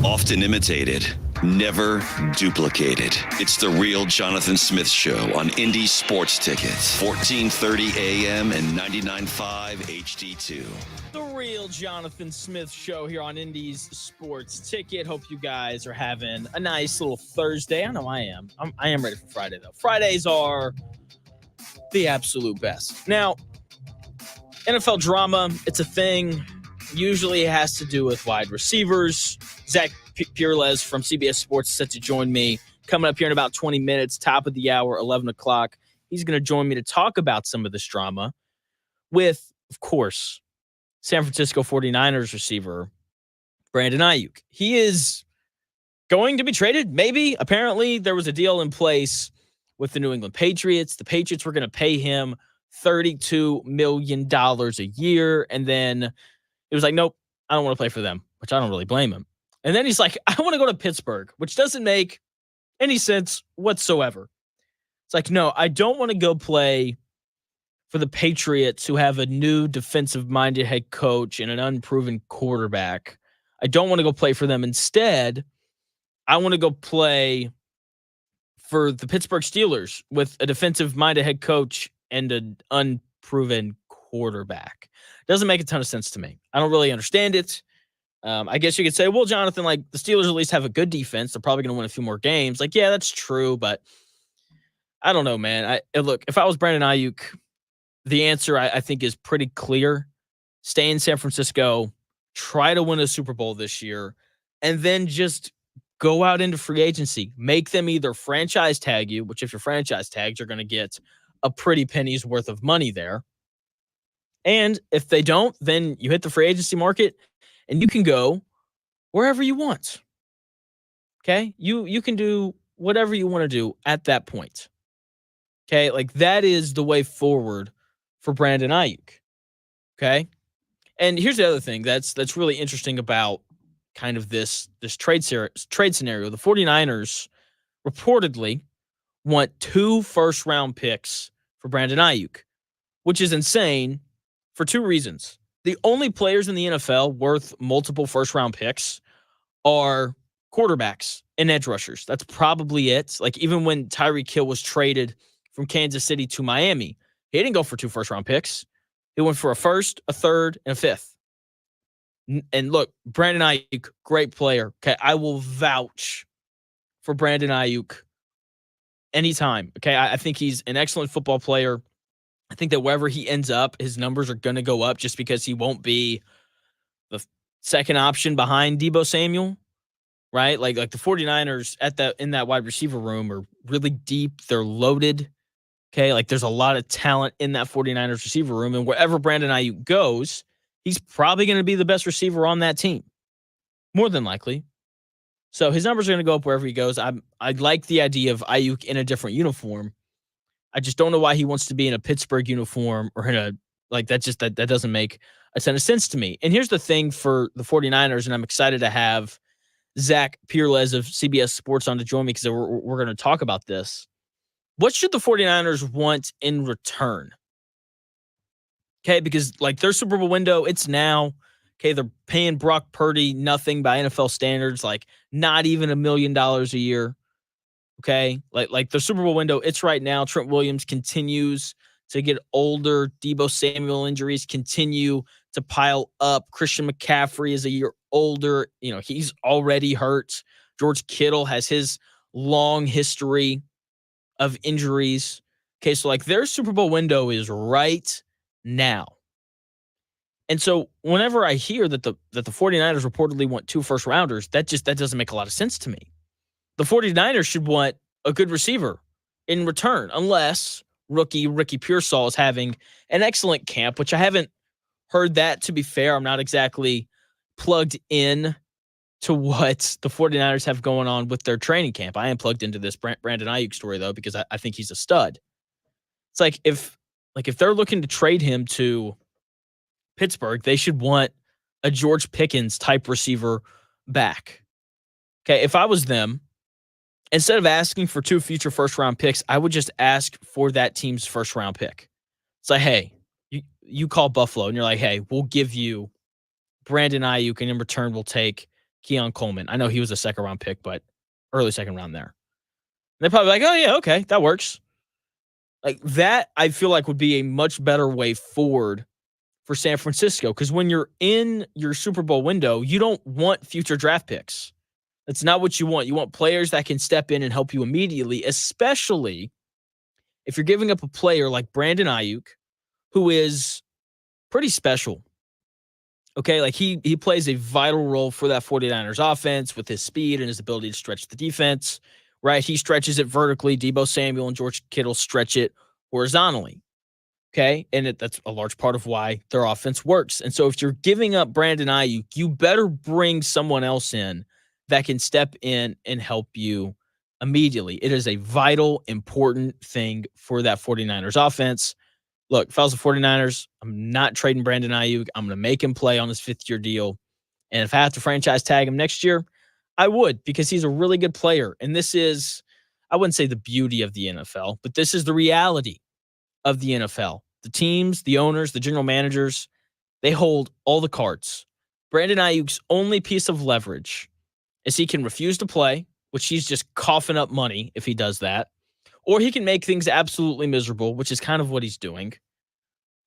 Often imitated, never duplicated. It's the real Jonathan Smith Show on Indy Sports Tickets, 1430 AM and 99.5 HD2. The real Jonathan Smith Show here on Indy's Sports Ticket. Hope you guys are having a nice little Thursday. I know I am. I am ready for Friday, though. Fridays are the absolute best. Now, NFL drama, it's a thing. Usually it has to do with wide receivers. Zach Pereles from CBS Sports is set to join me coming up here in about 20 minutes, top of the hour, 11 o'clock. He's going to join me to talk about some of this drama with, of course, San Francisco 49ers receiver Brandon Aiyuk. He is going to be traded, maybe. Apparently, there was a deal in place with the New England Patriots. The Patriots were going to pay him $32 million a year, and then it was like, nope, I don't want to play for them, which I don't really blame him. And then he's like, I want to go to Pittsburgh, which doesn't make any sense whatsoever. It's like, no, I don't want to go play for the Patriots, who have a new defensive-minded head coach and an unproven quarterback. I don't want to go play for them. Instead, I want to go play for the Pittsburgh Steelers with a defensive-minded head coach and an unproven quarterback. Doesn't make a ton of sense to me. I don't really understand it. I guess you could say, well, Jonathan, like the Steelers at least have a good defense. They're probably going to win a few more games. Like, yeah, that's true, but I don't know, man. Look, if I was Brandon Aiyuk, the answer I think is pretty clear. Stay in San Francisco, try to win a Super Bowl this year, and then just go out into free agency. Make them either franchise tag you, which if you're franchise tagged, you're going to get a pretty penny's worth of money there. And if they don't, then you hit the free agency market and you can go wherever you want. Okay? You can do whatever you want to do at that point. Okay? Like that is the way forward for Brandon Aiyuk. Okay? And here's the other thing that's really interesting about kind of this trade scenario. The 49ers reportedly want 2 first-round picks for Brandon Aiyuk, which is insane for 2 reasons. The only players in the NFL worth multiple first-round picks are quarterbacks and edge rushers. That's probably it. Like even when Tyreek Hill was traded from Kansas City to Miami, he didn't go for 2 first-round picks. He went for a first, a third, and a fifth. And look, Brandon Aiyuk, great player. Okay, I will vouch for Brandon Aiyuk anytime. Okay, I think he's an excellent football player. I think that wherever he ends up, his numbers are going to go up just because he won't be the second option behind Deebo Samuel, right? Like the 49ers in that wide receiver room are really deep. They're loaded. Okay, like there's a lot of talent in that 49ers receiver room, and wherever Brandon Aiyuk goes, he's probably going to be the best receiver on that team, more than likely. So his numbers are going to go up wherever he goes. I like the idea of Aiyuk in a different uniform. I just don't know why he wants to be in a Pittsburgh uniform or in a that doesn't make a ton of sense to me. And here's the thing for the 49ers, and I'm excited to have Zach Pereles of CBS Sports on to join me because we're going to talk about this. What should the 49ers want in return? Okay, because like their Super Bowl window, it's now. Okay, they're paying Brock Purdy nothing by NFL standards, like not even $1 million a year. Okay, like the Super Bowl window, it's right now. Trent Williams continues to get older. Deebo Samuel injuries continue to pile up. Christian McCaffrey is a year older. You know, he's already hurt. George Kittle has his long history of injuries. Okay, so like their Super Bowl window is right now. And so whenever I hear that the 49ers reportedly want 2 first rounders, that doesn't make a lot of sense to me. The 49ers should want a good receiver in return, unless rookie Ricky Pearsall is having an excellent camp, which I haven't heard that, to be fair. I'm not exactly plugged in to what the 49ers have going on with their training camp. I am plugged into this Brandon Aiyuk story, though, because I think he's a stud. It's like if they're looking to trade him to Pittsburgh, they should want a George Pickens type receiver back. Okay, if I was them, instead of asking for 2 future first-round picks, I would just ask for that team's first-round pick. It's like, hey, you call Buffalo, and you're like, hey, we'll give you Brandon Aiyuk, and in return, we'll take Keon Coleman. I know he was a second-round pick, but early second round there. They're probably like, oh, yeah, okay, that works. Like that, I feel like would be a much better way forward for San Francisco, because when you're in your Super Bowl window, you don't want future draft picks. That's not what you want. You want players that can step in and help you immediately, especially if you're giving up a player like Brandon Aiyuk, who is pretty special. Okay, like he plays a vital role for that 49ers offense with his speed and his ability to stretch the defense, right? He stretches it vertically. Deebo Samuel and George Kittle stretch it horizontally. Okay, and that's a large part of why their offense works. And so if you're giving up Brandon Aiyuk, you better bring someone else in that can step in and help you immediately. It is a vital, important thing for that 49ers offense. Look, if I was the 49ers, I'm not trading Brandon Aiyuk. I'm going to make him play on his 5th-year deal. And if I have to franchise tag him next year, I would, because he's a really good player. And this is, I wouldn't say the beauty of the NFL, but this is the reality of the NFL. The teams, the owners, the general managers, they hold all the cards. Brandon Aiyuk's only piece of leverage is he can refuse to play, which he's just coughing up money if he does that, or he can make things absolutely miserable, which is kind of what he's doing.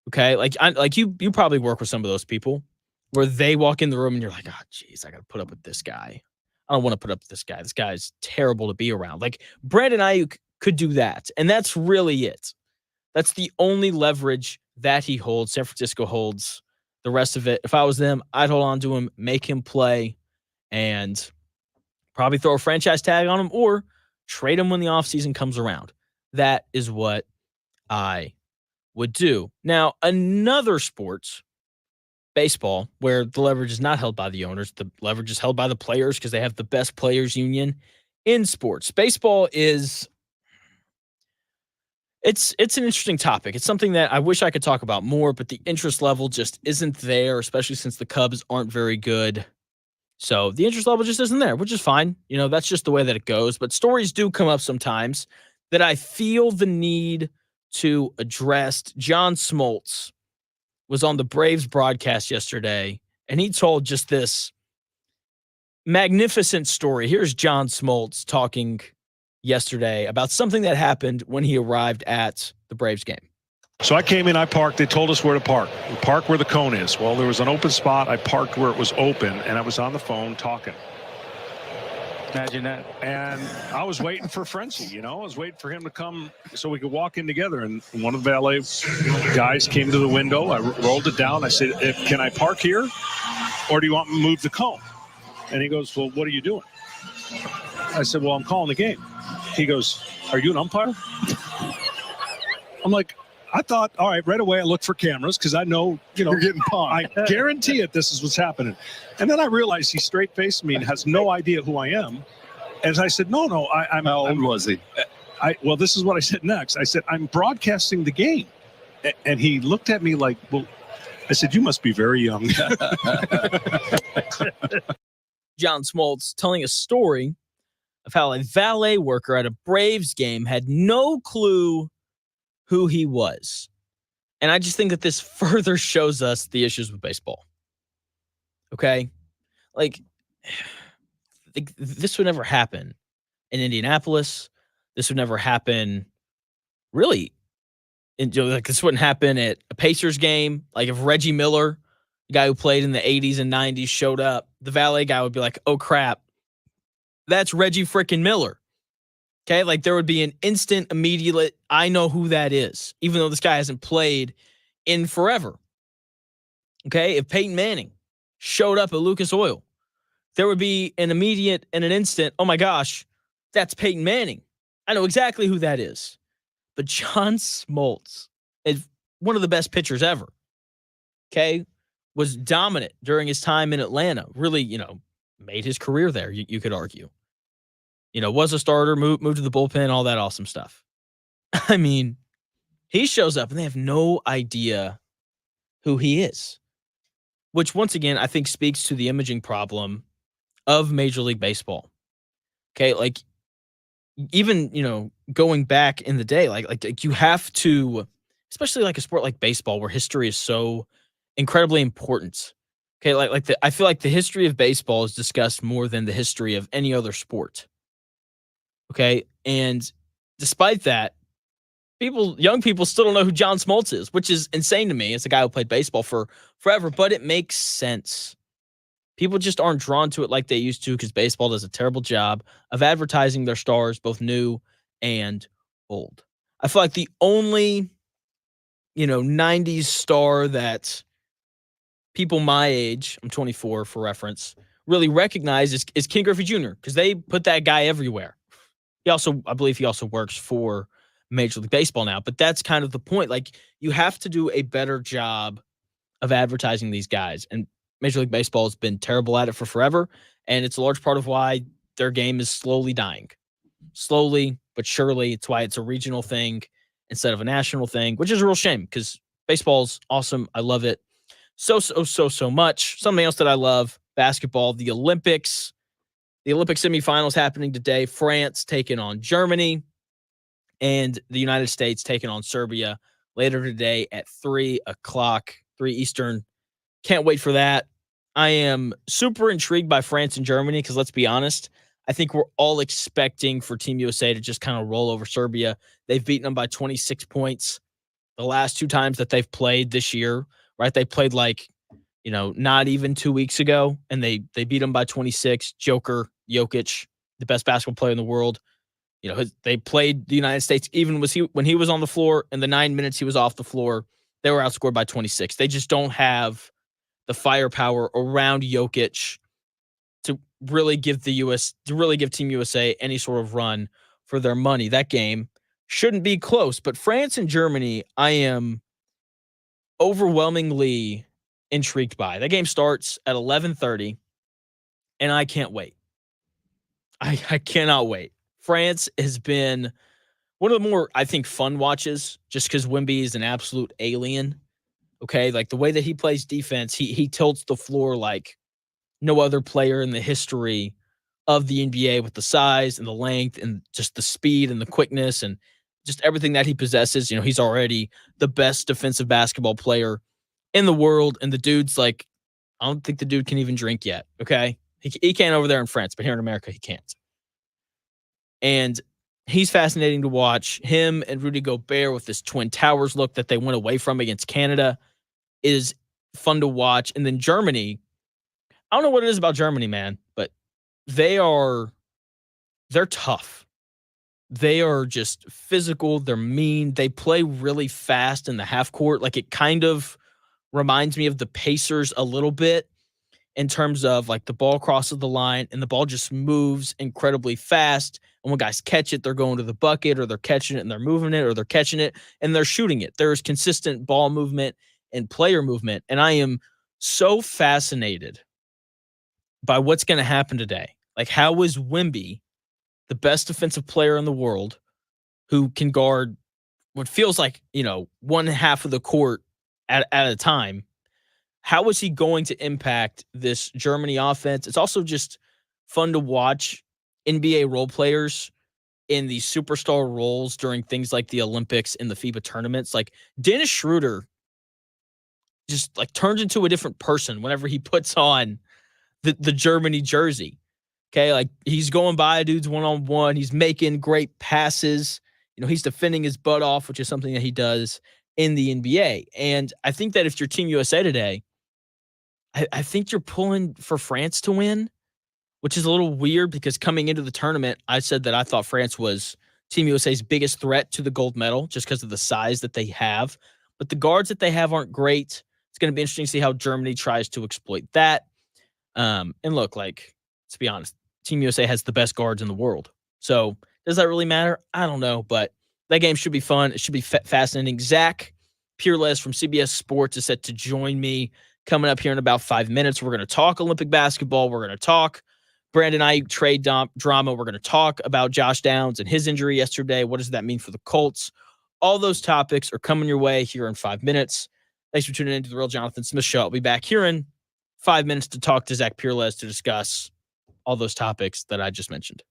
Okay, like you probably work with some of those people where they walk in the room and you're like, oh, geez, I got to put up with this guy. I don't want to put up with this guy. This guy's terrible to be around. Like Brandon Aiyuk could do that, and that's really it. That's the only leverage that he holds. San Francisco holds the rest of it. If I was them, I'd hold on to him, make him play, and probably throw a franchise tag on him or trade him when the offseason comes around. That is what I would do. Now, another sport, baseball, where the leverage is not held by the owners, the leverage is held by the players because they have the best players union in sports. Baseball is it's an interesting topic. It's something that I wish I could talk about more, but the interest level just isn't there, especially since the Cubs aren't very good. So the interest level just isn't there, which is fine. You know, that's just the way that it goes. But stories do come up sometimes that I feel the need to address. John Smoltz was on the Braves broadcast yesterday, and he told just this magnificent story. Here's John Smoltz talking yesterday about something that happened when he arrived at the Braves game. So I came in, I parked, they told us where to park. We park where the cone is. Well, there was an open spot. I parked where it was open, and I was on the phone talking. Imagine that. And I was waiting for Frenzy, you know. I was waiting for him to come so we could walk in together. And one of the valet guys came to the window. I rolled it down. I said, can I park here, or do you want me to move the cone? And he goes, well, what are you doing? I said, well, I'm calling the game. He goes, are you an umpire? I'm like, I thought, all right, right away I looked for cameras because I know, you know, you're getting pawned. I guarantee it, this is what's happening. And then I realized he straight-faced me and has no idea who I am. As I said, no, I'm. How old was he? Well, this is what I said next. I said, I'm broadcasting the game. And he looked at me like, well, I said, you must be very young. John Smoltz telling a story of how a valet worker at a Braves game had no clue who he was. And I just think that this further shows us the issues with baseball. Okay? Like, this would never happen in Indianapolis. This would never happen, really. Like, this wouldn't happen at a Pacers game. Like, if Reggie Miller, the guy who played in the 80s and 90s, showed up, the valet guy would be like, oh, crap, that's Reggie frickin' Miller. Okay, like there would be an instant, immediate, I know who that is, even though this guy hasn't played in forever. Okay, if Peyton Manning showed up at Lucas Oil, there would be an immediate and an instant, oh my gosh, that's Peyton Manning. I know exactly who that is. But John Smoltz is one of the best pitchers ever. Okay, was dominant during his time in Atlanta. Really, you know, made his career there, you could argue. You know, was a starter, moved to the bullpen, all that awesome stuff. I mean, he shows up and they have no idea who he is, which once again, I think speaks to the imaging problem of Major League Baseball. Okay, like even, you know, going back in the day, like you have to, especially like a sport like baseball where history is so incredibly important. Okay, I feel like the history of baseball is discussed more than the history of any other sport. Okay, and despite that, young people still don't know who John Smoltz is, which is insane to me as a guy who played baseball for forever, but it makes sense. People just aren't drawn to it like they used to because baseball does a terrible job of advertising their stars, both new and old. I feel like the only, 90s star that people my age, I'm 24 for reference, really recognize is Ken Griffey Jr. because they put that guy everywhere. I believe he also works for Major League Baseball now, but that's kind of the point. Like, you have to do a better job of advertising these guys. And Major League Baseball has been terrible at it for forever. And it's a large part of why their game is slowly dying. Slowly, but surely. It's why it's a regional thing instead of a national thing, which is a real shame because baseball's awesome. I love it so much. Something else that I love, basketball, the Olympics. The Olympic semifinals happening today. France taking on Germany and the United States taking on Serbia later today at 3 o'clock, 3 Eastern. Can't wait for that. I am super intrigued by France and Germany because let's be honest, I think we're all expecting for Team USA to just kind of roll over Serbia. They've beaten them by 26 points the last 2 times that they've played this year, right? They played not even 2 weeks ago, and they beat them by 26. Jokic, the best basketball player in the world. They played the United States even when he was on the floor, and the 9 minutes he was off the floor, they were outscored by 26. They just don't have the firepower around Jokic to really give Team USA any sort of run for their money. That game shouldn't be close, but France and Germany, I am overwhelmingly intrigued by. That game starts at 11:30, and I can't wait. I cannot wait. France has been one of the more, I think, fun watches just because Wemby is an absolute alien. Okay, like the way that he plays defense, he tilts the floor like no other player in the history of the NBA with the size and the length and just the speed and the quickness and just everything that he possesses. He's already the best defensive basketball player in the world, and the dude's like, I don't think the dude can even drink yet. Okay, he can't over there in France, but here in America he can't. And he's fascinating to watch. Him and Rudy Gobert with this Twin Towers look that they went away from against Canada is fun to watch. And then Germany, I don't know what it is about Germany, man, but they're tough. They are just physical. They're mean. They play really fast in the half court. Like, it kind of reminds me of the Pacers a little bit in terms of like the ball crosses the line and the ball just moves incredibly fast. And when guys catch it, they're going to the bucket, or they're catching it and they're moving it, or they're catching it and they're shooting it. There's consistent ball movement and player movement. And I am so fascinated by what's going to happen today. Like, how is Wemby, the best defensive player in the world, who can guard what feels like, one half of the court at a time, how is he going to impact this Germany offense? It's also just fun to watch NBA role players in these superstar roles during things like the Olympics and the FIBA tournaments. Like, Dennis Schroeder just like turns into a different person whenever he puts on the Germany jersey. Okay, like, he's going by dudes one-on-one. He's making great passes. He's defending his butt off, which is something that he does in the NBA. And I think that if you're Team USA today, I think you're pulling for France to win, which is a little weird because coming into the tournament, I said that I thought France was Team USA's biggest threat to the gold medal just because of the size that they have. But the guards that they have aren't great. It's going to be interesting to see how Germany tries to exploit that. And look, like, let's be honest, Team USA has the best guards in the world. So does that really matter? I don't know, but that game should be fun. It should be fascinating. Zach Pereles from CBS Sports is set to join me coming up here in about 5 minutes. We're going to talk Olympic basketball. We're going to talk Brandon Aiyuk trade drama. We're going to talk about Josh Downs and his injury yesterday. What does that mean for the Colts? All those topics are coming your way here in 5 minutes. Thanks for tuning in to the Real Jonathan Smith Show. I'll be back here in 5 minutes to talk to Zach Pereles to discuss all those topics that I just mentioned.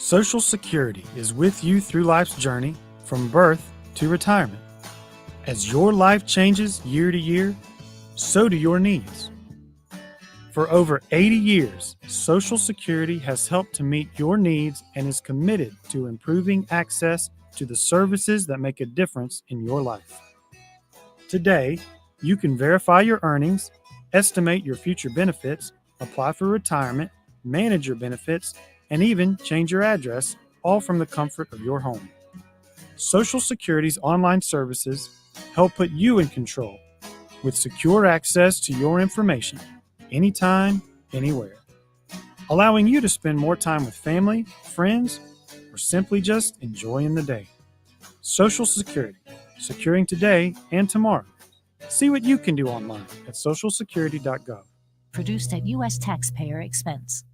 Social Security is with you through life's journey from birth to retirement. As your life changes year to year, so do your needs. For over 80 years, Social Security has helped to meet your needs and is committed to improving access to the services that make a difference in your life. Today, you can verify your earnings, estimate your future benefits, apply for retirement, manage your benefits, and even change your address, all from the comfort of your home. Social Security's online services help put you in control with secure access to your information anytime, anywhere, allowing you to spend more time with family, friends, or simply just enjoying the day. Social Security, securing today and tomorrow. See what you can do online at socialsecurity.gov. Produced at U.S. taxpayer expense.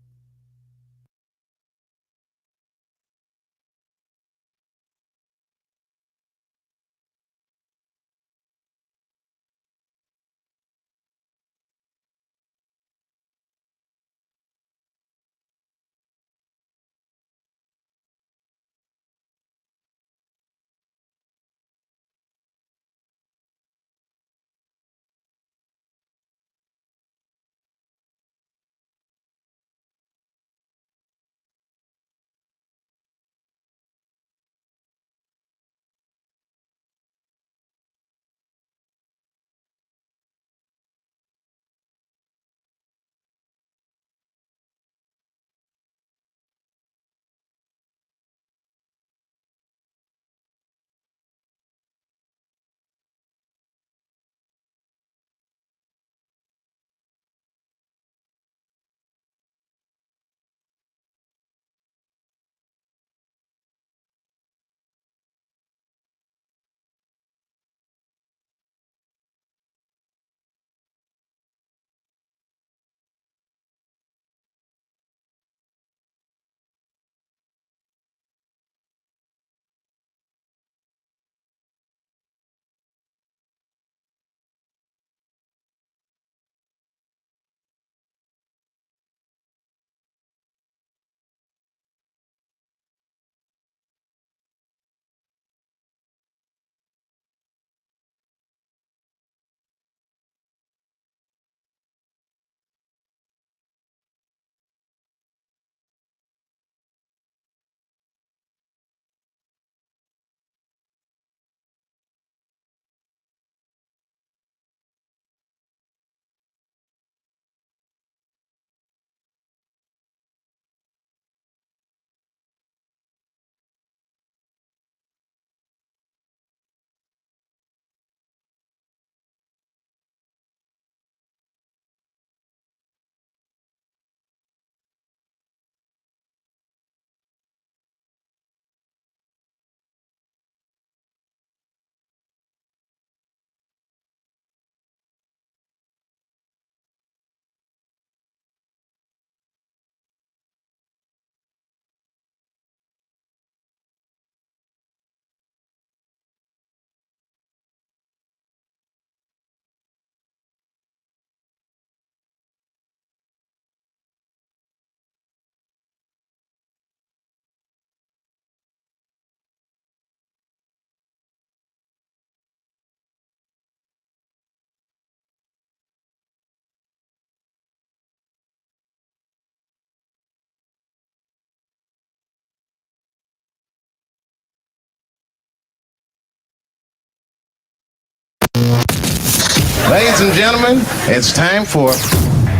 Ladies and gentlemen, it's time for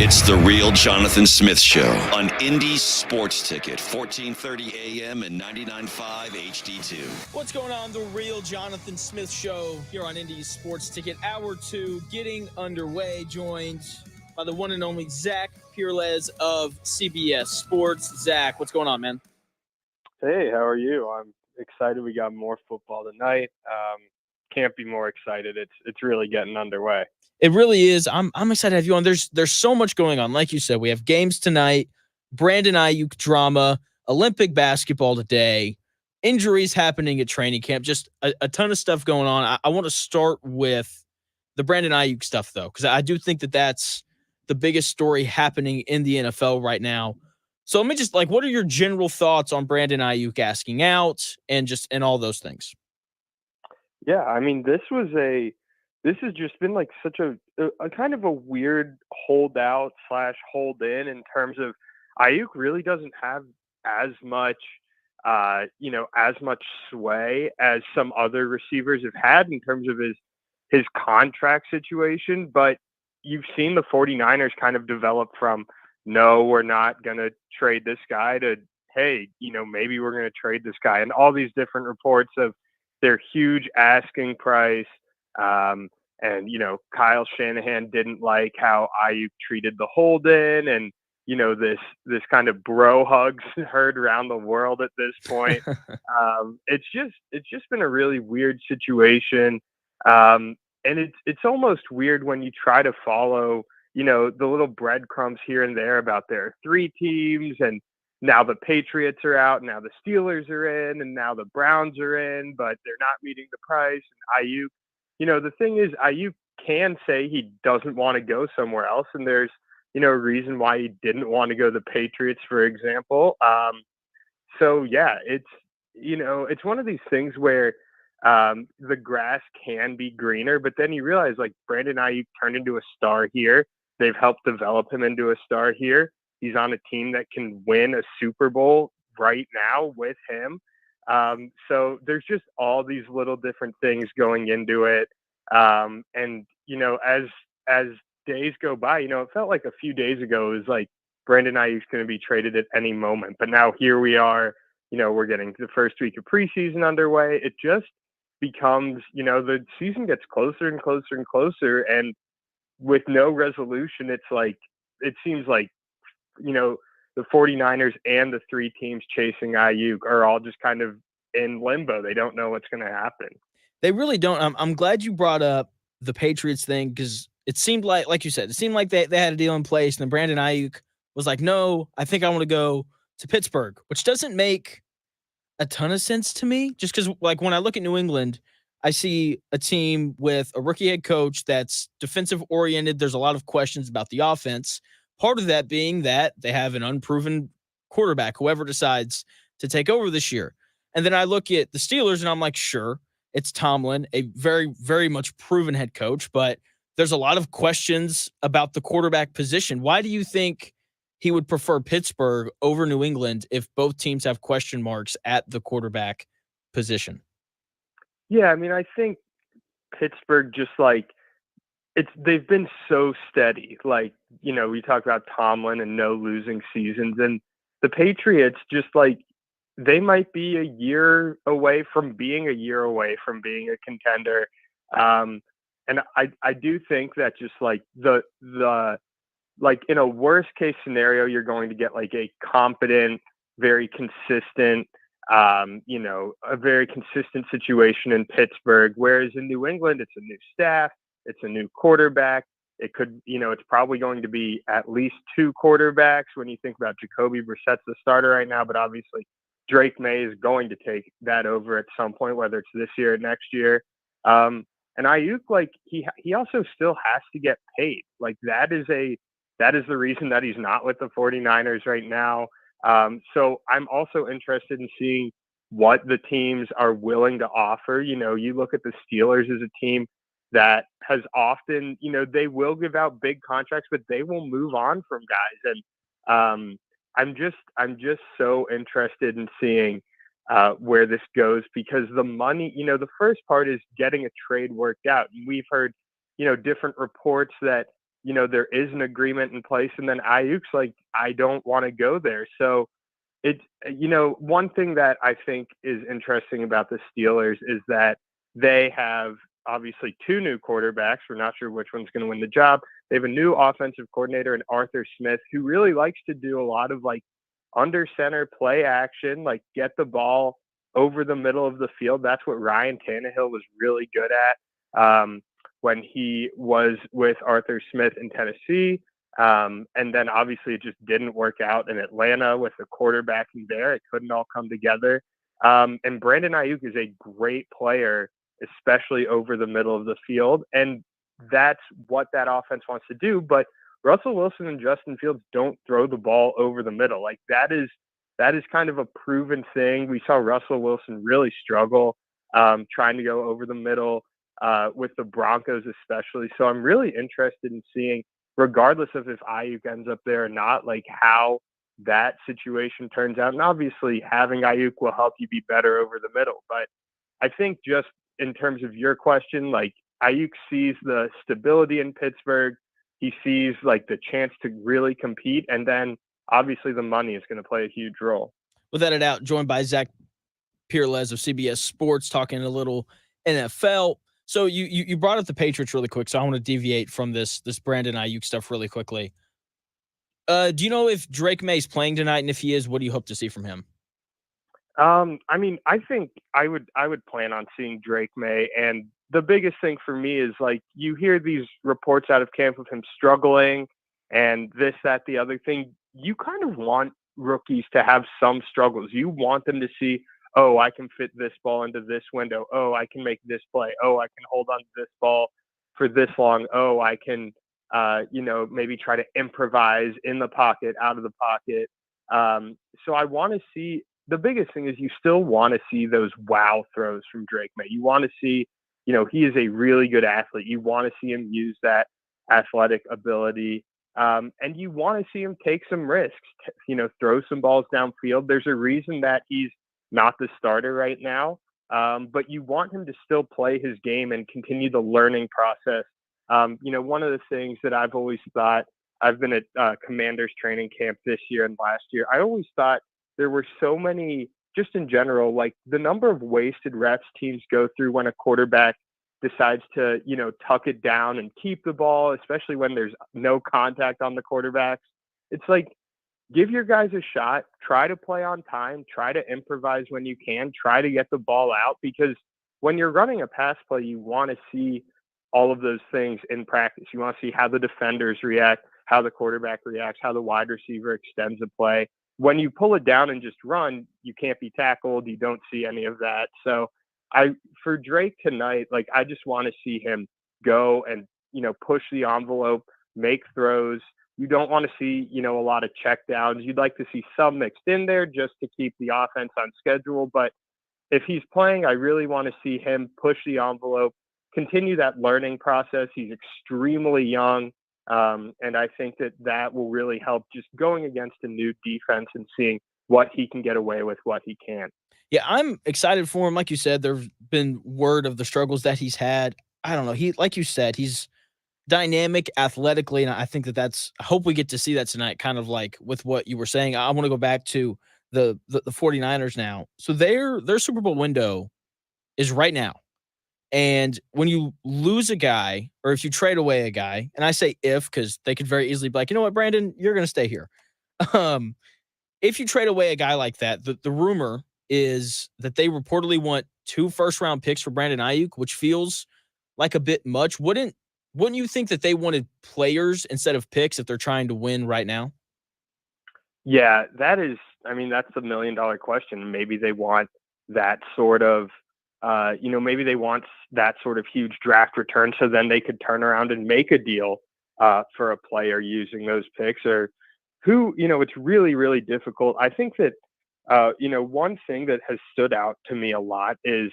It's the Real Jonathan Smith Show on Indy's Sports Ticket, 1430 AM and 99.5 HD2. What's going on? The Real Jonathan Smith Show here on Indy's Sports Ticket. Hour 2 getting underway, joined by the one and only Zach Pereles of CBS Sports. Zach, what's going on, man? Hey, how are you? I'm excited we got more football tonight. Can't be more excited. It's really getting underway. It really is. I'm excited to have you on. There's so much going on. Like you said, we have games tonight, Brandon Aiyuk drama, Olympic basketball today, injuries happening at training camp, just a ton of stuff going on. I want to start with the Brandon Aiyuk stuff, though, because I do think that that's the biggest story happening in the NFL right now. So let me just what are your general thoughts on Brandon Aiyuk asking out and all those things? Yeah, I mean, this has just been like such a kind of a weird holdout slash hold in terms of Ayuk really doesn't have as much, as much sway as some other receivers have had in terms of his contract situation. But you've seen the 49ers kind of develop from, no, we're not going to trade this guy to, hey, maybe we're going to trade this guy. And all these different reports of their huge asking price. And, Kyle Shanahan didn't like how Ayuk treated the hold in, and, this kind of bro hugs heard around the world at this point. It's just been a really weird situation. And it's almost weird when you try to follow, the little breadcrumbs here and there about there are 3 teams, and now the Patriots are out, now the Steelers are in, and now the Browns are in, but they're not meeting the price. And Ayuk, the thing is, Ayuk can say he doesn't want to go somewhere else, and there's, a reason why he didn't want to go to the Patriots, for example. So yeah, it's one of these things where the grass can be greener, but then you realize like Brandon Aiyuk turned into a star here. They've helped develop him into a star here. He's on a team that can win a Super Bowl right now with him. So there's just all these little different things going into it. And, as days go by, it felt like a few days ago, it was like Brandon Aiyuk's going to be traded at any moment. But now here we are, we're getting the first week of preseason underway. It just becomes, the season gets closer and closer and closer. And with no resolution, it seems like, the 49ers and the 3 teams chasing Aiyuk are all just kind of in limbo. They don't know what's going to happen. They really don't. I'm glad you brought up the Patriots thing, because it seemed like you said, it seemed like they had a deal in place, and then Brandon Aiyuk was like, no, I think I want to go to Pittsburgh, which doesn't make a ton of sense to me, just because when I look at New England, I see a team with a rookie head coach that's defensive oriented. There's a lot of questions about the offense. Part of that being that they have an unproven quarterback, whoever decides to take over this year. And then I look at the Steelers and I'm like, sure, it's Tomlin, a very, very much proven head coach, but there's a lot of questions about the quarterback position. Why do you think he would prefer Pittsburgh over New England if both teams have question marks at the quarterback position? Yeah, I mean, I think Pittsburgh just they've been so steady. We talk about Tomlin and no losing seasons, and the Patriots just they might be a year away from being a contender. And I do think that just the in a worst case scenario, you're going to get a competent, very consistent, a very consistent situation in Pittsburgh. Whereas in New England, it's a new staff, it's a new quarterback. It could, it's probably going to be at least 2 quarterbacks when you think about Jacoby Brissett's the starter right now, but obviously Drake May is going to take that over at some point, whether it's this year or next year. And Aiyuk, he also still has to get paid. That is the reason that he's not with the 49ers right now. So I'm also interested in seeing what the teams are willing to offer. You look at the Steelers as a team that has often, they will give out big contracts, but they will move on from guys. And I'm just so interested in seeing where this goes, because the money, the first part is getting a trade worked out. And we've heard, different reports that, there is an agreement in place, and then Aiyuk's I don't want to go there. So it's, one thing that I think is interesting about the Steelers is that they have obviously 2 new quarterbacks. We're not sure which one's going to win the job. They have a new offensive coordinator in Arthur Smith, who really likes to do a lot of under center play action, get the ball over the middle of the field. That's what Ryan Tannehill was really good at when he was with Arthur Smith in Tennessee. And then obviously it just didn't work out in Atlanta with the quarterbacking there. It couldn't all come together. And Brandon Aiyuk is a great player, especially over the middle of the field. And that's what that offense wants to do. But Russell Wilson and Justin Fields don't throw the ball over the middle. Like that is kind of a proven thing. We saw Russell Wilson really struggle trying to go over the middle with the Broncos especially. So I'm really interested in seeing, regardless of if Aiyuk ends up there or not, like how that situation turns out. And obviously having Aiyuk will help you be better over the middle. But I think just in terms of your question, like Aiyuk sees the stability in Pittsburgh. He sees like the chance to really compete. And then obviously the money is going to play a huge role. Without a doubt, joined by Zach Pereles of CBS Sports, talking a little NFL. So you brought up the Patriots really quick, so I want to deviate from this Brandon Aiyuk stuff really quickly. Do you know if Drake May's playing tonight, and if he is, what do you hope to see from him? I mean, I think I would plan on seeing Drake May, and the biggest thing for me is like you hear these reports out of camp of him struggling and this, that, the other thing. You kind of want rookies to have some struggles. You want them to see, oh, I can fit this ball into this window. Oh, I can make this play. Oh, I can hold on to this ball for this long. Oh, I can, maybe try to improvise in the pocket, out of the pocket. So I want to see, the biggest thing is you still want to see those wow throws from Drake May. You want to see, he is a really good athlete. You want to see him use that athletic ability. And you want to see him take some risks, throw some balls downfield. There's a reason that he's not the starter right now, but you want him to still play his game and continue the learning process. One of the things that I've always thought, I've been at Commanders training camp this year and last year, I always thought there were so many, just in general, like the number of wasted reps teams go through when a quarterback decides to, tuck it down and keep the ball, especially when there's no contact on the quarterbacks. It's like, give your guys a shot, try to play on time, try to improvise when you can, try to get the ball out, because when you're running a pass play, you want to see all of those things in practice. You want to see how the defenders react, how the quarterback reacts, how the wide receiver extends a play. When you pull it down and just run, you can't be tackled. You don't see any of that. So for Drake tonight, like I just want to see him go and, push the envelope, make throws. You don't want to see, a lot of check downs. You'd like to see some mixed in there just to keep the offense on schedule. But if he's playing, I really want to see him push the envelope, continue that learning process. He's extremely young. And I think that will really help just going against a new defense and seeing what he can get away with, what he can. Yeah, I'm excited for him. Like you said, there's been word of the struggles that he's had. I don't know. Like you said, he's dynamic athletically, and I think I hope we get to see that tonight, kind of like with what you were saying. I want to go back to the 49ers now. So their Super Bowl window is right now. And when you lose a guy, or if you trade away a guy, and I say if, because they could very easily be like, you know what, Brandon, you're going to stay here. If you trade away a guy like that, the rumor is that they reportedly want 2 first-round picks for Brandon Aiyuk, which feels like a bit much. Wouldn't you think that they wanted players instead of picks if they're trying to win right now? Yeah, that's the $1 million question. Maybe they want that sort of, maybe they want that sort of huge draft return so then they could turn around and make a deal for a player using those picks, or who, it's really, really difficult. I think that, one thing that has stood out to me a lot is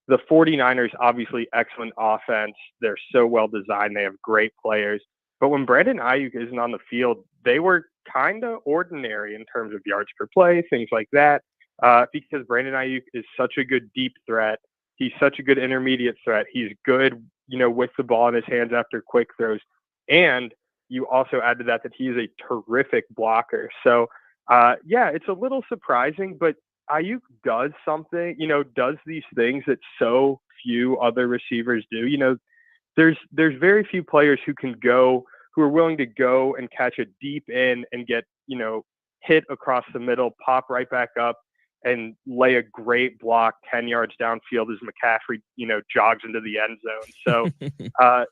the 49ers, obviously excellent offense. They're so well designed. They have great players. But when Brandon Aiyuk isn't on the field, they were kind of ordinary in terms of yards per play, things like that, because Brandon Aiyuk is such a good deep threat. He's such a good intermediate threat. He's good, with the ball in his hands after quick throws. And you also add to that he is a terrific blocker. So, it's a little surprising, but Aiyuk does something, does these things that so few other receivers do. There's very few players who are willing to go and catch a deep in and get, hit across the middle, pop right back up and lay a great block 10 yards downfield as McCaffrey, jogs into the end zone. So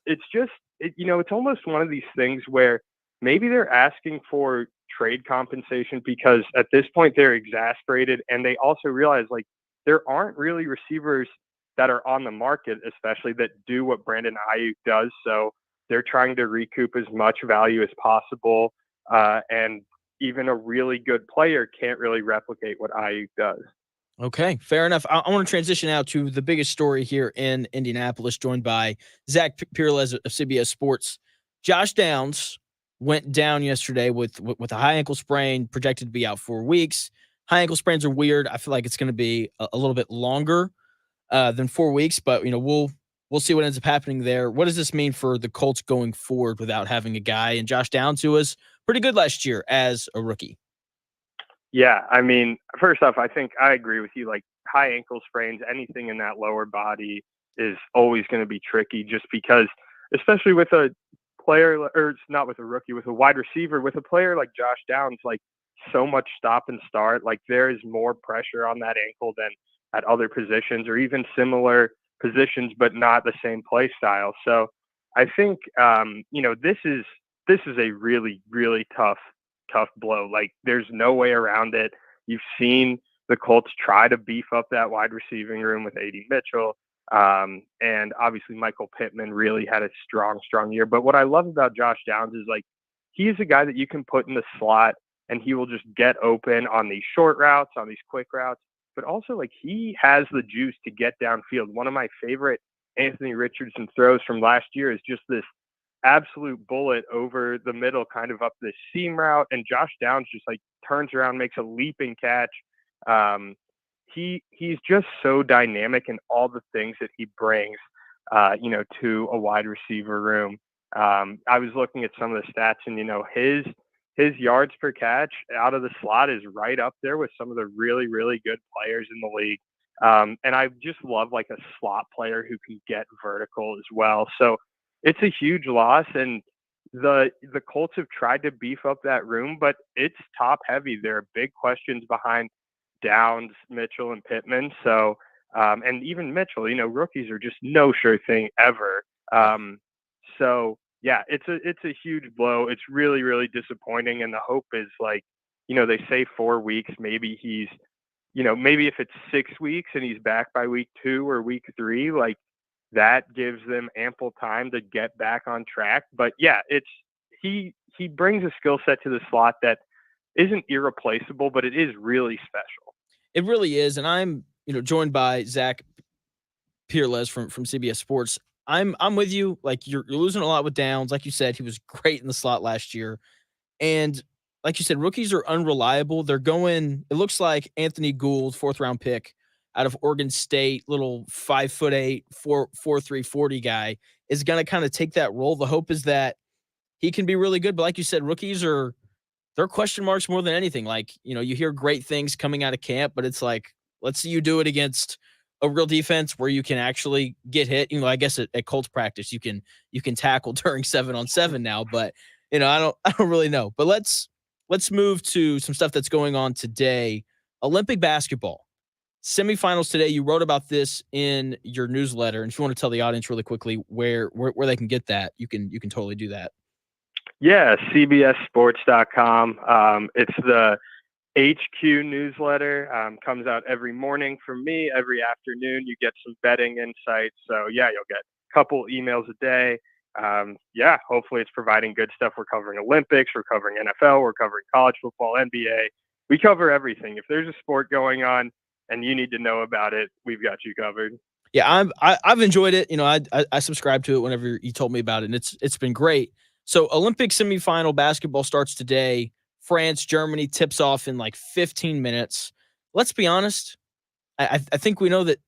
it's almost one of these things where maybe they're asking for trade compensation because at this point they're exasperated, and they also realize like there aren't really receivers that are on the market, especially that do what Brandon Aiyuk does. So they're trying to recoup as much value as possible. And even a really good player can't really replicate what Aiyuk does. Okay, fair enough. I want to transition out to the biggest story here in Indianapolis, joined by Zach Pereles of CBS Sports. Josh Downs went down yesterday with a high ankle sprain, projected to be out 4 weeks. High ankle sprains are weird. I feel like it's going to be a little bit longer than 4 weeks, but we'll see what ends up happening there. What does this mean for the Colts going forward without having a guy? And Josh Downs, who was pretty good last year as a rookie. Yeah, I mean, first off, I think I agree with you. Like high ankle sprains, anything in that lower body is always going to be tricky just because, especially with a player, or it's not with a rookie, with a wide receiver, with a player like Josh Downs, like so much stop and start, like there is more pressure on that ankle than at other positions or even similar positions, but not the same play style. So I think, this is a really, really tough blow. Like there's no way around it. You've seen the Colts try to beef up that wide receiving room with A.D. Mitchell. And obviously Michael Pittman really had a strong year. But what I love about Josh Downs is like, he's a guy that you can put in the slot and he will just get open on these short routes, on these quick routes. But also like he has the juice to get downfield. One of my favorite Anthony Richardson throws from last year is just this absolute bullet over the middle, kind of up this seam route, and Josh Downs just like turns around, makes a leaping catch. He's just so dynamic in all the things that he brings, to a wide receiver room. I was looking at some of the stats, and his yards per catch out of the slot is right up there with some of the really, really good players in the league. And I just love like a slot player who can get vertical as well. So it's a huge loss, and the Colts have tried to beef up that room, but it's top heavy. There are big questions behind Downs, Mitchell, and Pittman. So, and even Mitchell, rookies are just no sure thing ever. So yeah, it's a huge blow. It's really, really disappointing. And the hope is like, they say 4 weeks, maybe he's, maybe if it's 6 weeks and he's back by week 2 or week 3, like, that gives them ample time to get back on track. But yeah, he brings a skill set to the slot that isn't irreplaceable, but it is really special. It really is. And I'm, joined by Zach Pereles from CBS Sports. I'm with you. Like you're losing a lot with Downs. Like you said, he was great in the slot last year. And like you said, rookies are unreliable. They're going, it looks like Anthony Gould, 4th round pick out of Oregon State, little 5'8", 4'3", 40 guy, is going to kind of take that role. The hope is that he can be really good. But like you said, rookies they're question marks more than anything. Like, you hear great things coming out of camp, but it's like, let's see you do it against a real defense where you can actually get hit. I guess at Colts practice, you can tackle during 7-on-7 now, but I don't really know. But let's move to some stuff that's going on today. Olympic basketball. Semifinals today. You wrote about this in your newsletter, and if you want to tell the audience really quickly where they can get that, you can totally do that. Yeah, cbssports.com. It's the HQ newsletter. Comes out every morning from me. Every afternoon, you get some betting insights. So yeah, you'll get a couple emails a day. Hopefully it's providing good stuff. We're covering Olympics, we're covering NFL, we're covering college football, NBA. We cover everything. If there's a sport going on and you need to know about it, we've got you covered. Yeah, I've enjoyed it. I subscribed to it whenever you told me about it, and it's been great. So Olympic semifinal basketball starts today. France, Germany tips off in like 15 minutes. Let's be honest. I think we know that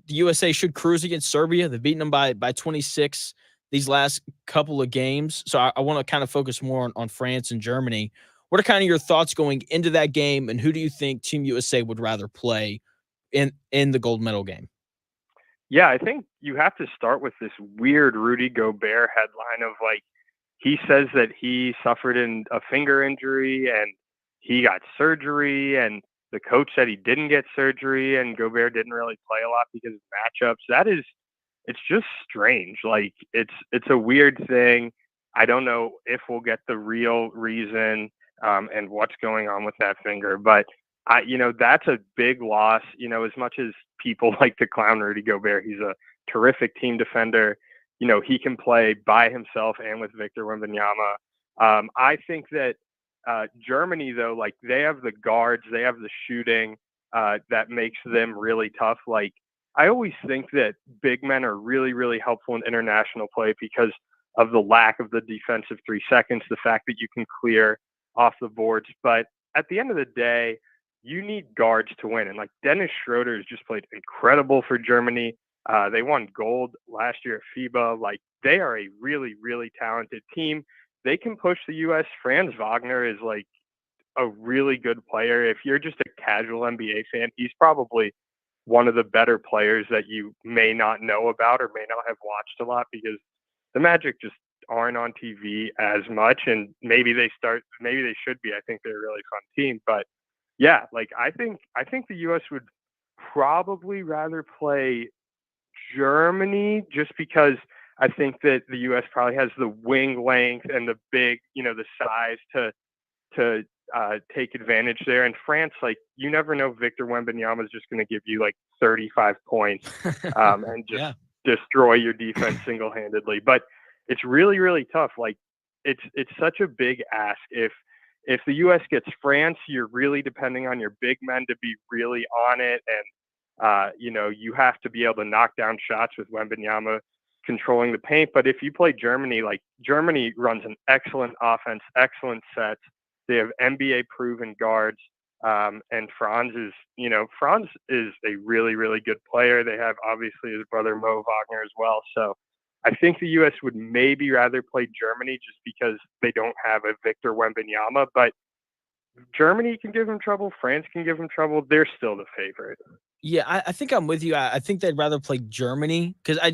the USA should cruise against Serbia. They've beaten them by 26 these last couple of games. So I want to kind of focus more on France and Germany. What are kind of your thoughts going into that game, and who do you think Team USA would rather play in the gold medal game? Yeah, I think you have to start with this weird Rudy Gobert headline of like, he says that he suffered a finger injury and he got surgery, and the coach said he didn't get surgery, and Gobert didn't really play a lot because of matchups. It's just strange. Like it's a weird thing. I don't know if we'll get the real reason and what's going on with that finger, but that's a big loss. As much as people like to clown Rudy Gobert, he's a terrific team defender. he can play by himself and with Victor Wembanyama. I think that Germany, though, like they have the guards, they have the shooting that makes them really tough. Like I always think that big men are really, really helpful in international play because of the lack of the defensive 3 seconds, the fact that you can clear off the boards. But at the end of the day, you need guards to win. And like Dennis Schroeder has just played incredible for Germany. They won gold last year at FIBA. Like they are a really, really talented team. They can push the U.S. Franz Wagner is like a really good player. If you're just a casual NBA fan, he's probably one of the better players that you may not know about or may not have watched a lot because the Magic just aren't on TV as much. And maybe they should be. I think they're a really fun team. But yeah, like I think the U.S. would probably rather play Germany just because I think that the U.S. probably has the wing length and the big, the size to take advantage there. And France, like you never know, Victor Wembanyama is just going to give you like 35 points and just destroy your defense single-handedly. But it's really, really tough. Like it's such a big ask. If the U.S. gets France, you're really depending on your big men to be really on it. And, you have to be able to knock down shots with Wembanyama controlling the paint. But if you play Germany, like Germany runs an excellent offense, excellent sets. They have NBA proven guards. And Franz is a really, really good player. They have obviously his brother Mo Wagner as well. So I think the U.S. would maybe rather play Germany just because they don't have a Victor Wembanyama, but Germany can give them trouble. France can give them trouble. They're still the favorite. Yeah, I think I'm with you. I think they'd rather play Germany because I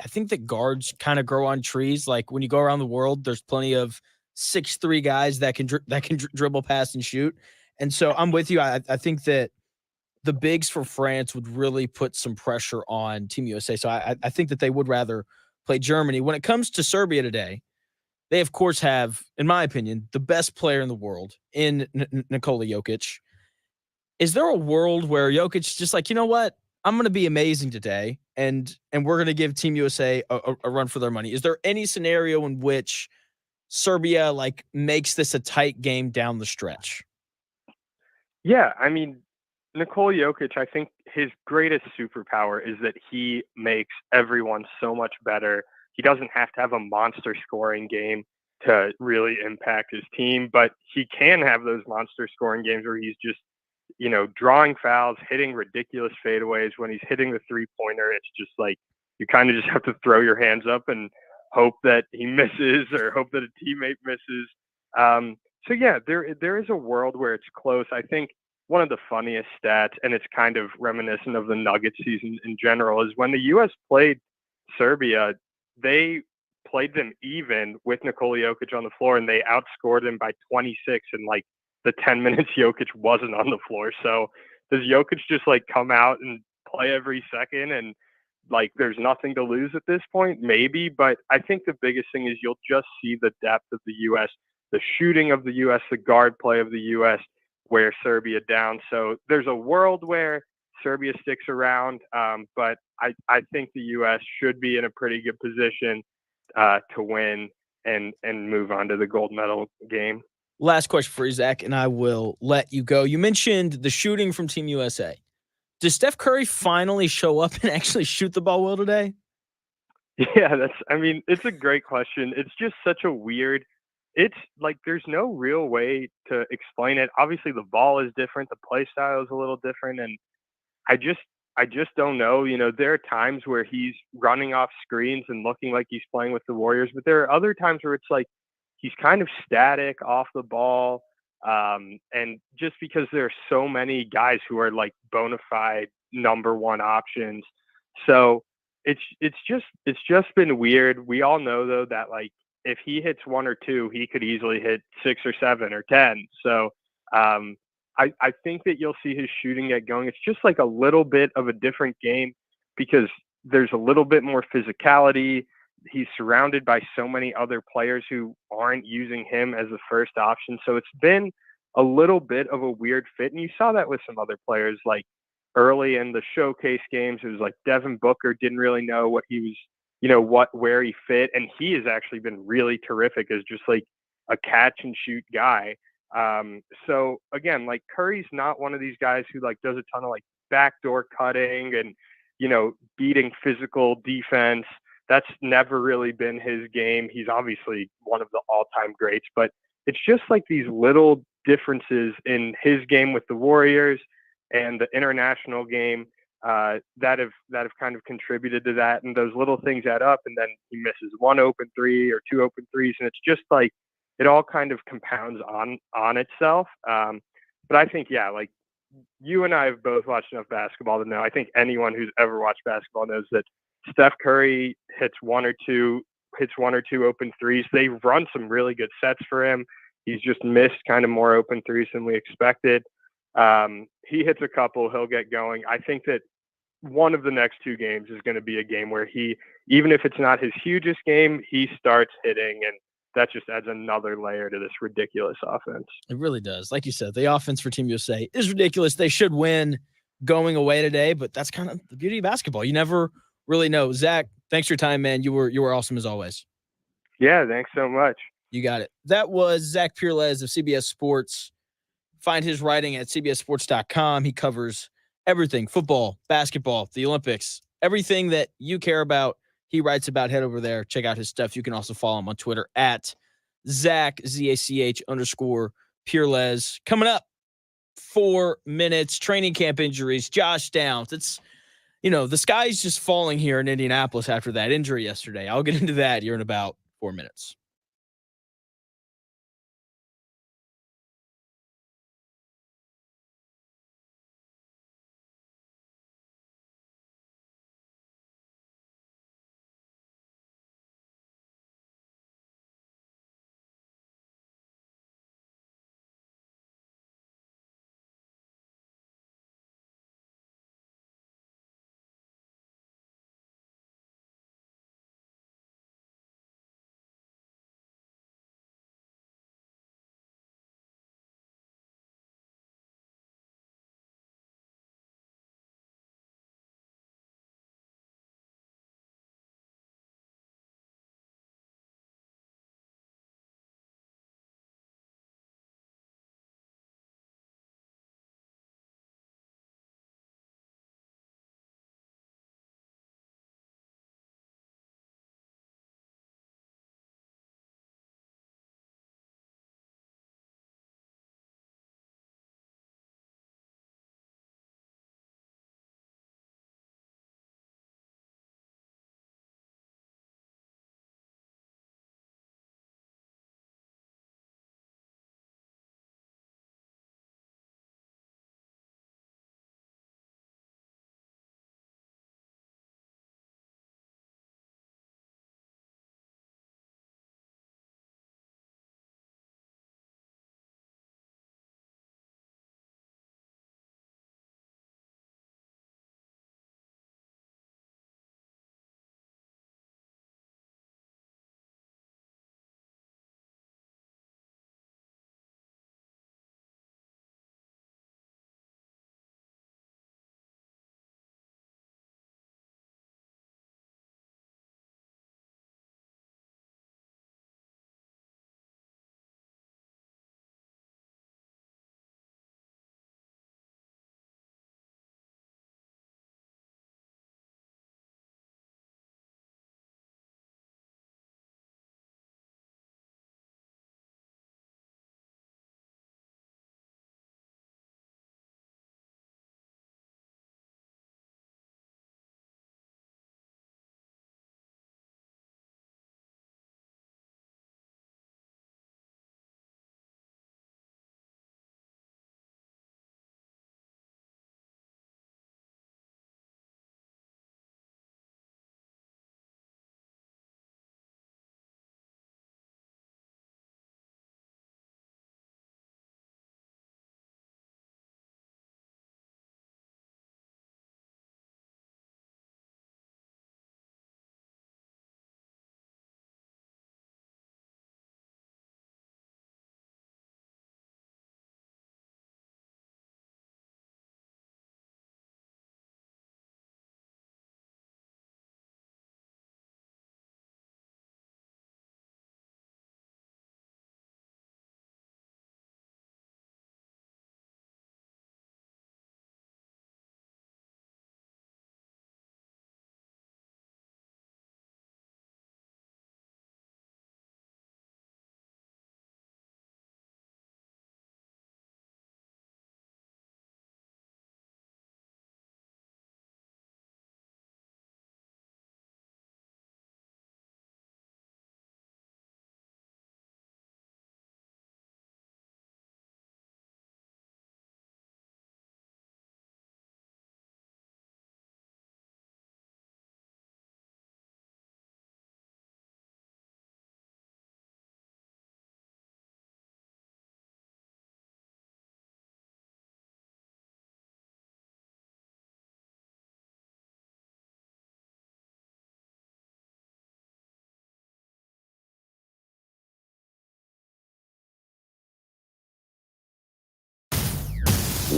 think that guards kind of grow on trees. Like when you go around the world, there's plenty of 6'3" guys that can dribble, pass, and shoot. And so I'm with you. I think that the bigs for France would really put some pressure on Team USA. So I think that they would rather play Germany. When it comes to Serbia today, they, of course, have, in my opinion, the best player in the world in Nikola Jokic. Is there a world where Jokic is just like, you know what? I'm going to be amazing today, and we're going to give Team USA a run for their money? Is there any scenario in which Serbia, like, makes this a tight game down the stretch? Yeah, I mean, Nikola Jokic, I think his greatest superpower is that he makes everyone so much better. He doesn't have to have a monster scoring game to really impact his team, but he can have those monster scoring games where he's just, drawing fouls, hitting ridiculous fadeaways. When he's hitting the three-pointer, it's just like you kind of just have to throw your hands up and hope that he misses or hope that a teammate misses. So yeah, there is a world where it's close. I think one of the funniest stats, and it's kind of reminiscent of the Nuggets season in general, is when the U.S. played Serbia, they played them even with Nikola Jokic on the floor, and they outscored them by 26 in like the 10 minutes Jokic wasn't on the floor. So does Jokic just like come out and play every second and like there's nothing to lose at this point? Maybe, but I think the biggest thing is you'll just see the depth of the U.S., the shooting of the U.S., the guard play of the U.S., wear Serbia down. So there's a world where Serbia sticks around, but I think the U.S. should be in a pretty good position to win and move on to the gold medal game. Last question for you, Zach, and I will let you go. You mentioned the shooting from Team USA. Does Steph Curry finally show up and actually shoot the ball well today? Yeah, it's a great question. It's just such a weird, it's like there's no real way to explain it. Obviously, the ball is different. The play style is a little different. And I just don't know. There are times where he's running off screens and looking like he's playing with the Warriors, but there are other times where it's like he's kind of static off the ball. And just because there are so many guys who are like bona fide number one options. So it's just been weird. We all know though that like if he hits one or two, he could easily hit 6 or 7 or 10. So I think that you'll see his shooting get going. It's just like a little bit of a different game because there's a little bit more physicality. He's surrounded by so many other players who aren't using him as the first option. So it's been a little bit of a weird fit. And you saw that with some other players, like early in the showcase games, it was like Devin Booker didn't really know what he was where he fit. And he has actually been really terrific as just like a catch and shoot guy. So again, like Curry's not one of these guys who like does a ton of like backdoor cutting and, beating physical defense. That's never really been his game. He's obviously one of the all-time greats, but it's just like these little differences in his game with the Warriors and the international game that have kind of contributed to that. And those little things add up, and then he misses one open three or two open threes, and it's just like it all kind of compounds on itself. But I think, yeah, like you and I have both watched enough basketball to know. I think anyone who's ever watched basketball knows that Steph Curry hits one or two open threes. They run some really good sets for him. He's just missed kind of more open threes than we expected. He hits a couple, he'll get going. I think that one of the next two games is going to be a game where he, even if it's not his hugest game, he starts hitting, and that just adds another layer to this ridiculous offense. It really does. Like you said, the offense for Team USA is ridiculous. They should win going away today, but that's kind of the beauty of basketball. You never really know. Zach, thanks for your time, man. You were awesome as always. Yeah, thanks so much. You got it. That was Zach Pereles of CBS Sports. Find his writing at cbssports.com. He covers everything: football, basketball, the Olympics, everything that you care about. He writes about. Head over there. Check out his stuff. You can also follow him on Twitter at Zach, ZACH_Pereles. Coming up, 4 minutes, training camp injuries, Josh Downs. It's, the sky's just falling here in Indianapolis after that injury yesterday. I'll get into that here in about 4 minutes.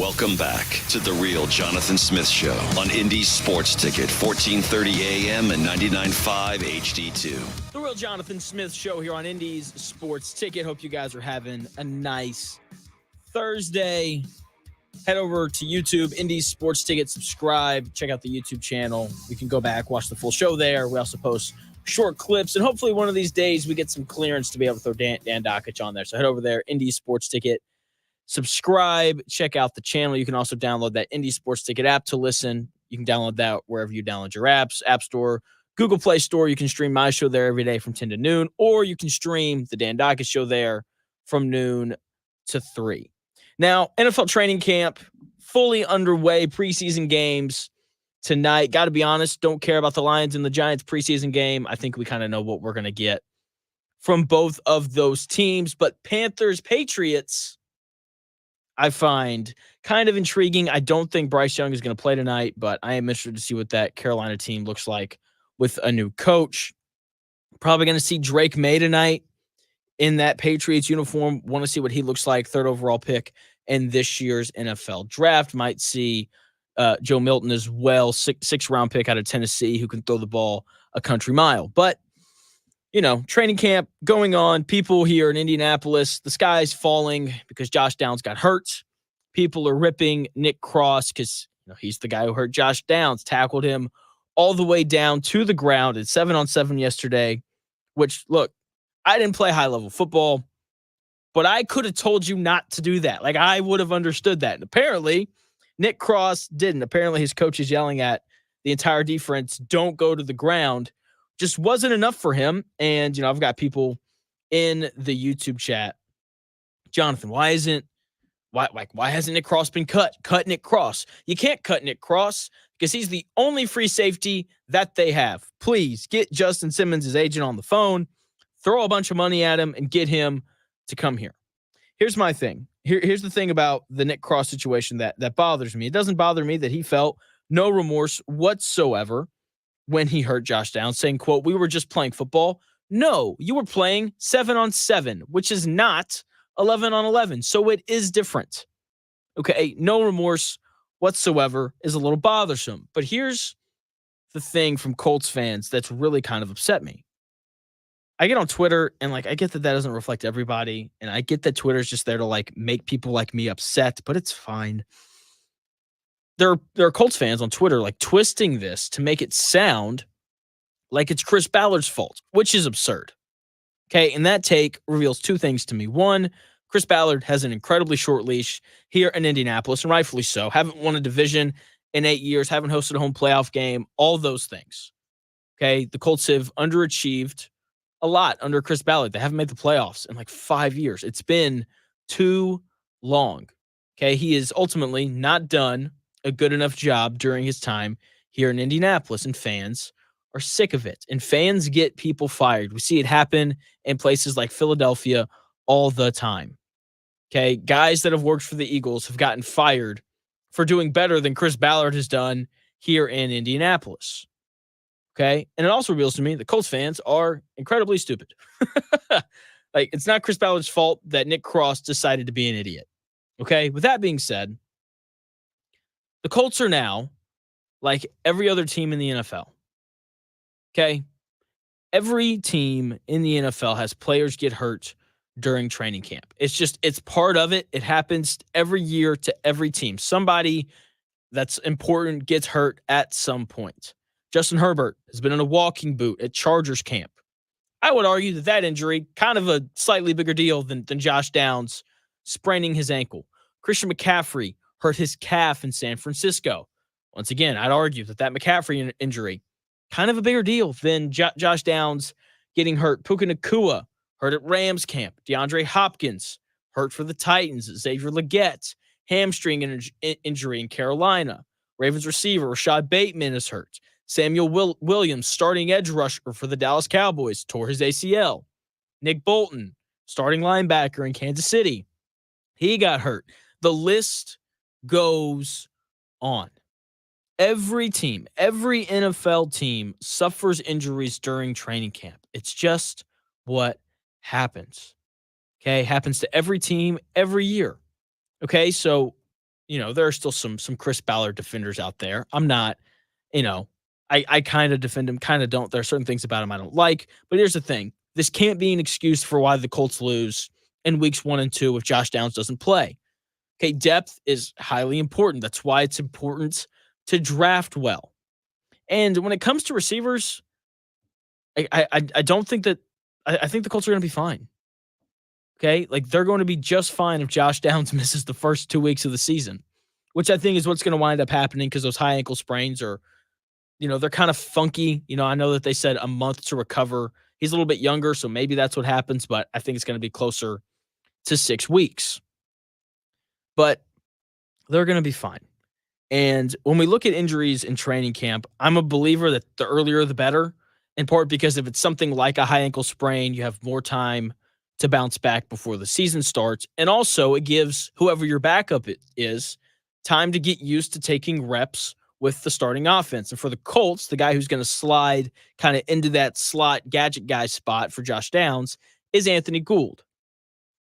Welcome back to the Real Jonathan Smith Show on Indy Sports Ticket, 1430 AM and 99.5 HD2. The Real Jonathan Smith Show here on Indy's Sports Ticket. Hope you guys are having a nice Thursday. Head over to YouTube, Indy's Sports Ticket, subscribe, check out the YouTube channel. You can go back, watch the full show there. We also post short clips, and hopefully one of these days we get some clearance to be able to throw Dan Dockich on there. So head over there, Indy Sports Ticket, subscribe, check out the channel. You can also download that Indy Sports Ticket app to listen. You can download that wherever you download your apps, App Store, Google Play Store. You can stream my show there every day from 10 to noon, or you can stream the Dan Dockich show there from noon to 3. Now, NFL training camp fully underway, preseason games tonight. Got to be honest, don't care about the Lions and the Giants preseason game. I think we kind of know what we're going to get from both of those teams. But Panthers, Patriots, I find kind of intriguing. I don't think Bryce Young is going to play tonight, but I am interested to see what that Carolina team looks like with a new coach. Probably going to see Drake May tonight in that Patriots uniform. Want to see what he looks like, 3rd overall pick in this year's NFL draft. Might see Joe Milton as well, sixth round pick out of Tennessee, who can throw the ball a country mile. But, you know, training camp going on. People here in Indianapolis, the sky's falling because Josh Downs got hurt. People are ripping Nick Cross because he's the guy who hurt Josh Downs, tackled him all the way down to the ground at 7-on-7 yesterday, which, look, I didn't play high-level football, but I could have told you not to do that. Like, I would have understood that. And apparently, Nick Cross didn't. Apparently, his coach is yelling at the entire defense, don't go to the ground. Just wasn't enough for him. And, I've got people in the YouTube chat. Jonathan, why hasn't Nick Cross been cut? Cut Nick Cross. You can't cut Nick Cross because he's the only free safety that they have. Please get Justin Simmons' agent on the phone, throw a bunch of money at him, and get him to come here. Here's my thing. Here's the thing about the Nick Cross situation that bothers me. It doesn't bother me that he felt no remorse whatsoever when he hurt Josh Downs, saying, quote, we were just playing football. No, you were playing 7-on-7, which is not 11-on-11. So it is different. Okay, no remorse whatsoever is a little bothersome. But here's the thing from Colts fans that's really kind of upset me. I get on Twitter and I get that doesn't reflect everybody. And I get that Twitter's just there to make people like me upset, but it's fine. There are Colts fans on Twitter twisting this to make it sound like it's Chris Ballard's fault, which is absurd. Okay, and that take reveals two things to me. One, Chris Ballard has an incredibly short leash here in Indianapolis, and rightfully so. Haven't won a division in 8 years, haven't hosted a home playoff game, all those things. Okay, the Colts have underachieved a lot under Chris Ballard. They haven't made the playoffs in 5 years. It's been too long. Okay, he has ultimately not done a good enough job during his time here in Indianapolis, and fans are sick of it. And fans get people fired. We see it happen in places like Philadelphia all the time. Okay, guys that have worked for the Eagles have gotten fired for doing better than Chris Ballard has done here in Indianapolis. Okay, and it also reveals to me that Colts fans are incredibly stupid. It's not Chris Ballard's fault that Nick Cross decided to be an idiot. Okay, with that being said, the Colts are now like every other team in the NFL. Okay, every team in the NFL has players get hurt during training camp. It's part of it. It happens every year to every team. Somebody that's important gets hurt at some point. Justin Herbert has been in a walking boot at Chargers camp. I would argue that injury, kind of a slightly bigger deal than Josh Downs spraining his ankle. Christian McCaffrey hurt his calf in San Francisco. Once again, I'd argue that McCaffrey injury, kind of a bigger deal than Josh Downs getting hurt. Puka Nacua hurt at Rams camp. DeAndre Hopkins hurt for the Titans. Xavier Legette, hamstring injury in Carolina. Ravens receiver Rashad Bateman is hurt. Samuel Williams, starting edge rusher for the Dallas Cowboys, tore his ACL. Nick Bolton, starting linebacker in Kansas City, he got hurt. The list goes on. Every team, every NFL team suffers injuries during training camp. It's just what happens. Okay, happens to every team every year. Okay, so, there are still some Chris Ballard defenders out there. I'm not, I kind of defend him, kind of don't. There are certain things about him I don't like. But here's the thing. This can't be an excuse for why the Colts lose in weeks 1 and 2 if Josh Downs doesn't play. Okay, depth is highly important. That's why it's important to draft well. And when it comes to receivers, I don't think that I think the Colts are going to be fine. Okay, like they're going to be just fine if Josh Downs misses the first 2 weeks of the season, which I think is what's going to wind up happening because those high ankle sprains are, they're kind of funky. I know that they said a month to recover. He's a little bit younger, so maybe that's what happens, but I think it's going to be closer to 6 weeks. But they're going to be fine. And when we look at injuries in training camp, I'm a believer that the earlier the better, in part because if it's something like a high ankle sprain, you have more time to bounce back before the season starts. And also it gives whoever your backup is time to get used to taking reps with the starting offense. And for the Colts, the guy who's going to slide kind of into that slot gadget guy spot for Josh Downs is Anthony Gould.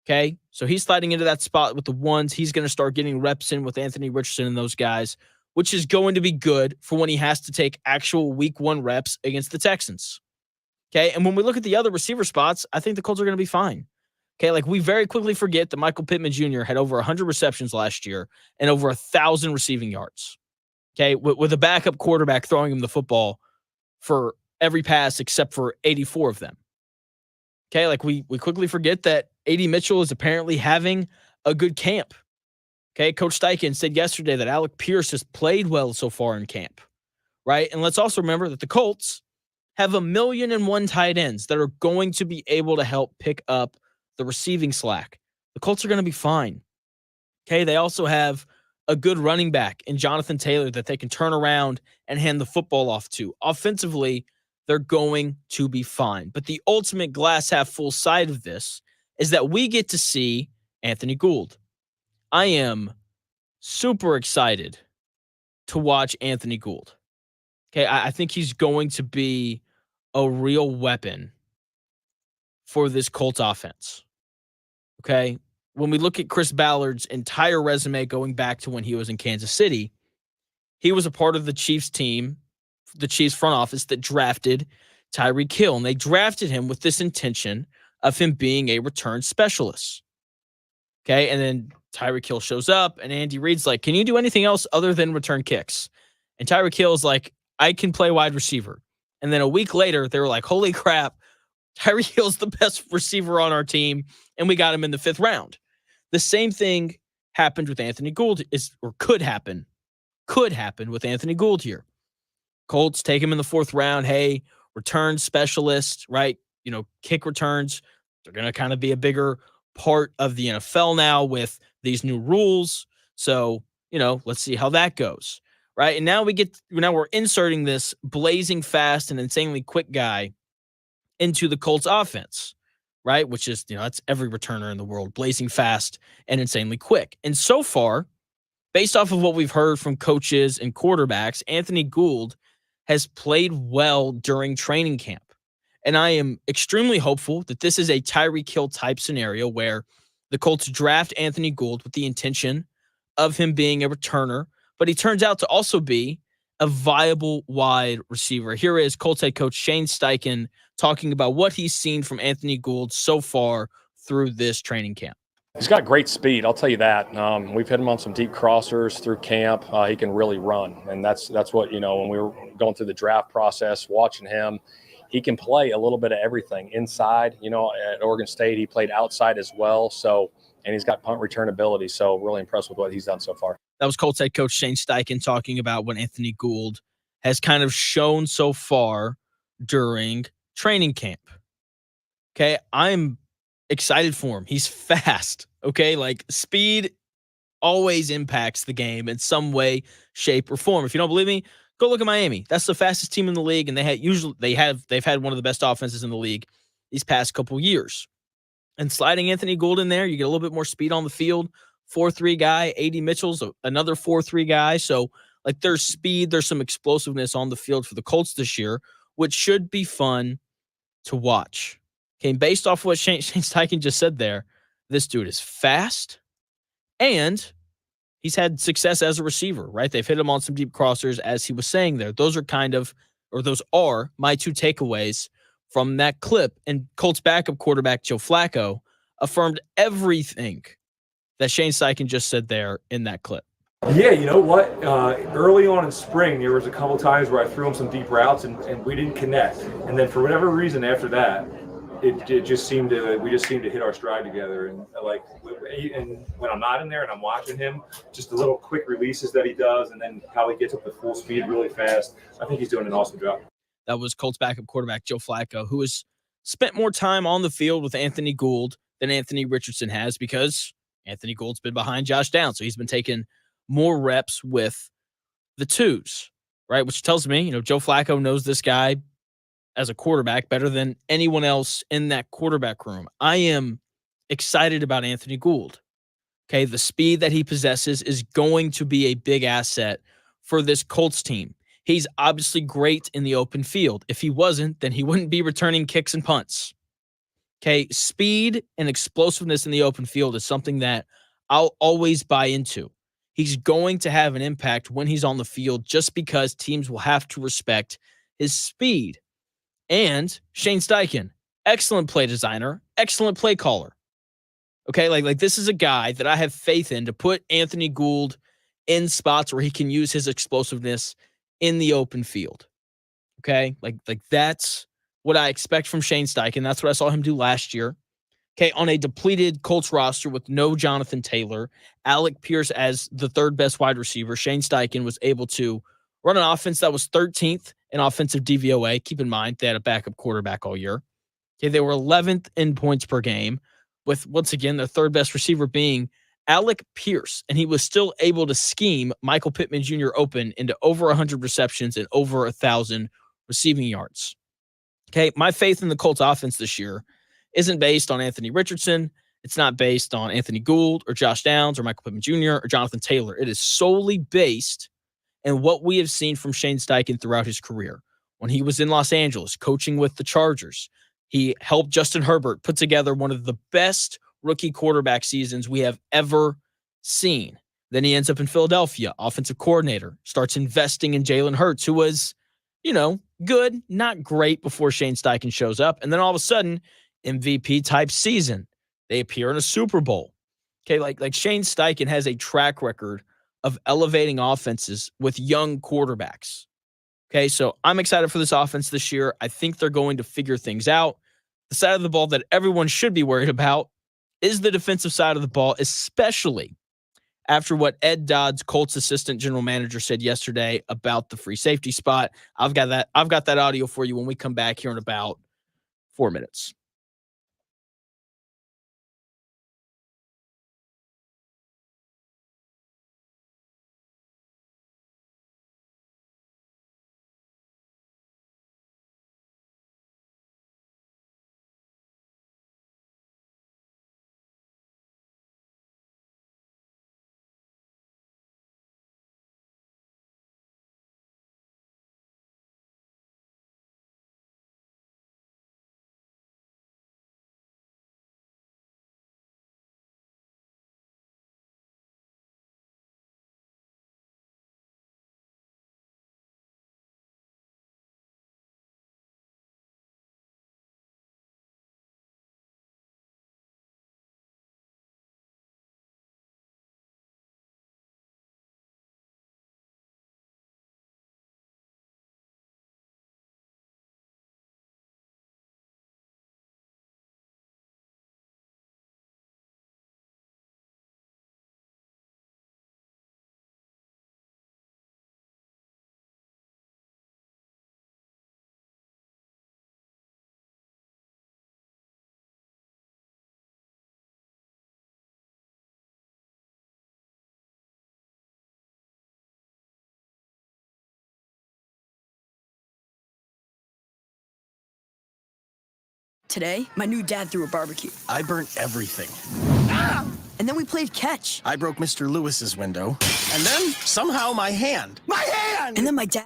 Okay, so he's sliding into that spot with the ones. He's going to start getting reps in with Anthony Richardson and those guys, which is going to be good for when he has to take actual week 1 reps against the Texans. Okay, and when we look at the other receiver spots, I think the Colts are going to be fine. Okay, like we very quickly forget that Michael Pittman Jr. had over 100 receptions last year and over 1,000 receiving yards. Okay, with a backup quarterback throwing him the football for every pass except for 84 of them. Okay, like we quickly forget that A.D. Mitchell is apparently having a good camp. Okay, Coach Steichen said yesterday that Alec Pierce has played well so far in camp, right? And let's also remember that the Colts have 1,000,001 tight ends that are going to be able to help pick up the receiving slack. The Colts are going to be fine. Okay, they also have a good running back in Jonathan Taylor that they can turn around and hand the football off to. Offensively, they're going to be fine. But the ultimate glass half full side of this is that we get to see Anthony Gould. I am super excited to watch Anthony Gould. Okay, I think he's going to be a real weapon for this Colts offense. Okay, when we look at Chris Ballard's entire resume going back to when he was in Kansas City, he was a part of the Chiefs team, the Chiefs front office that drafted Tyreek Hill. And they drafted him with this intention of him being a return specialist. Okay, and then Tyreek Hill shows up, and Andy Reid's like, can you do anything else other than return kicks? And Tyreek Hill's like, I can play wide receiver. And then a week later, they were like, holy crap, Tyreek Hill's the best receiver on our team, and we got him in the 5th round. The same thing happened with Anthony Gould, could happen with Anthony Gould here. Colts take him in the 4th round. Hey, return specialist, right? Kick returns. They're going to kind of be a bigger part of the NFL now with these new rules. So, let's see how that goes, right? And now we're inserting this blazing fast and insanely quick guy into the Colts offense, right? Which is, that's every returner in the world, blazing fast and insanely quick. And so far, based off of what we've heard from coaches and quarterbacks, Anthony Gould has played well during training camp. And I am extremely hopeful that this is a Tyreek Hill type scenario where the Colts draft Anthony Gould with the intention of him being a returner, but he turns out to also be a viable wide receiver. Here is Colts head coach Shane Steichen talking about what he's seen from Anthony Gould so far through this training camp. He's got great speed, I'll tell you that. We've hit him on some deep crossers through camp. He can really run, and that's what, when we were going through the draft process, watching him, he can play a little bit of everything inside. At Oregon State, he played outside as well. So, and he's got punt return ability. So, really impressed with what he's done so far. That was Colts head coach Shane Steichen talking about what Anthony Gould has kind of shown so far during training camp. Okay, I'm excited for him. He's fast. Okay, like speed always impacts the game in some way, shape, or form. If you don't believe me, go look at Miami. That's the fastest team in the league, and they've had one of the best offenses in the league these past couple years. And sliding Anthony Gould in there, you get a little bit more speed on the field. 4-3 guy. A.D. Mitchell's another 4-3 guy. So like there's speed, there's some explosiveness on the field for the Colts this year, which should be fun to watch. Okay, and based off what Shane Steichen just said there, this dude is fast and he's had success as a receiver, right? They've hit him on some deep crossers, as he was saying there. Those are my two takeaways from that clip. And Colts backup quarterback Joe Flacco affirmed everything that Shane Steichen just said there in that clip. Yeah, you know what? Early on in spring, there was a couple times where I threw him some deep routes and we didn't connect. And then for whatever reason after that, we just seemed to hit our stride together. And and when I'm not in there and I'm watching him, just the little quick releases that he does, and then how he gets up to full speed really fast. I think he's doing an awesome job. That was Colts backup quarterback Joe Flacco, who has spent more time on the field with Anthony Gould than Anthony Richardson has, because Anthony Gould's been behind Josh Downs. So he's been taking more reps with the twos, right? Which tells me, Joe Flacco knows this guy as a quarterback better than anyone else in that quarterback room. I am excited about Anthony Gould. Okay, the speed that he possesses is going to be a big asset for this Colts team. He's obviously great in the open field. If he wasn't, then he wouldn't be returning kicks and punts. Okay, speed and explosiveness in the open field is something that I'll always buy into. He's going to have an impact when he's on the field, just because teams will have to respect his speed. And Shane Steichen, excellent play designer, excellent play caller. Okay, like this is a guy that I have faith in to put Anthony Gould in spots where he can use his explosiveness in the open field. Okay, like that's what I expect from Shane Steichen. That's what I saw him do last year. Okay, on a depleted Colts roster with no Jonathan Taylor, Aiyuk Pierce as the third best wide receiver, Shane Steichen was able to run an offense that was 13th in offensive DVOA. Keep in mind, they had a backup quarterback all year. Okay, they were 11th in points per game, with, once again, their third best receiver being Aiyuk Pierce, and he was still able to scheme Michael Pittman Jr. open into over 100 receptions and over 1,000 receiving yards. Okay, my faith in the Colts offense this year isn't based on Anthony Richardson. It's not based on Anthony Gould or Josh Downs or Michael Pittman Jr. or Jonathan Taylor. It is solely based in what we have seen from Shane Steichen throughout his career. When he was in Los Angeles coaching with the Chargers, he helped Justin Herbert put together one of the best rookie quarterback seasons we have ever seen. Then he ends up in Philadelphia, offensive coordinator, starts investing in Jalen Hurts, who was, good, not great before Shane Steichen shows up. And then all of a sudden, MVP type season. They appear in a Super Bowl. Okay, like Shane Steichen has a track record of elevating offenses with young quarterbacks. Okay, so I'm excited for this offense this year. I think they're going to figure things out. The side of the ball that everyone should be worried about is the defensive side of the ball, especially after what Ed Dodds, Colts assistant general manager, said yesterday about the free safety spot. I've got that audio for you when we come back here in about 4 minutes. Today, my new dad threw a barbecue. I burnt everything. Ah! And then we played catch. I broke Mr. Lewis's window. And then, somehow, my hand. My hand! And then my dad...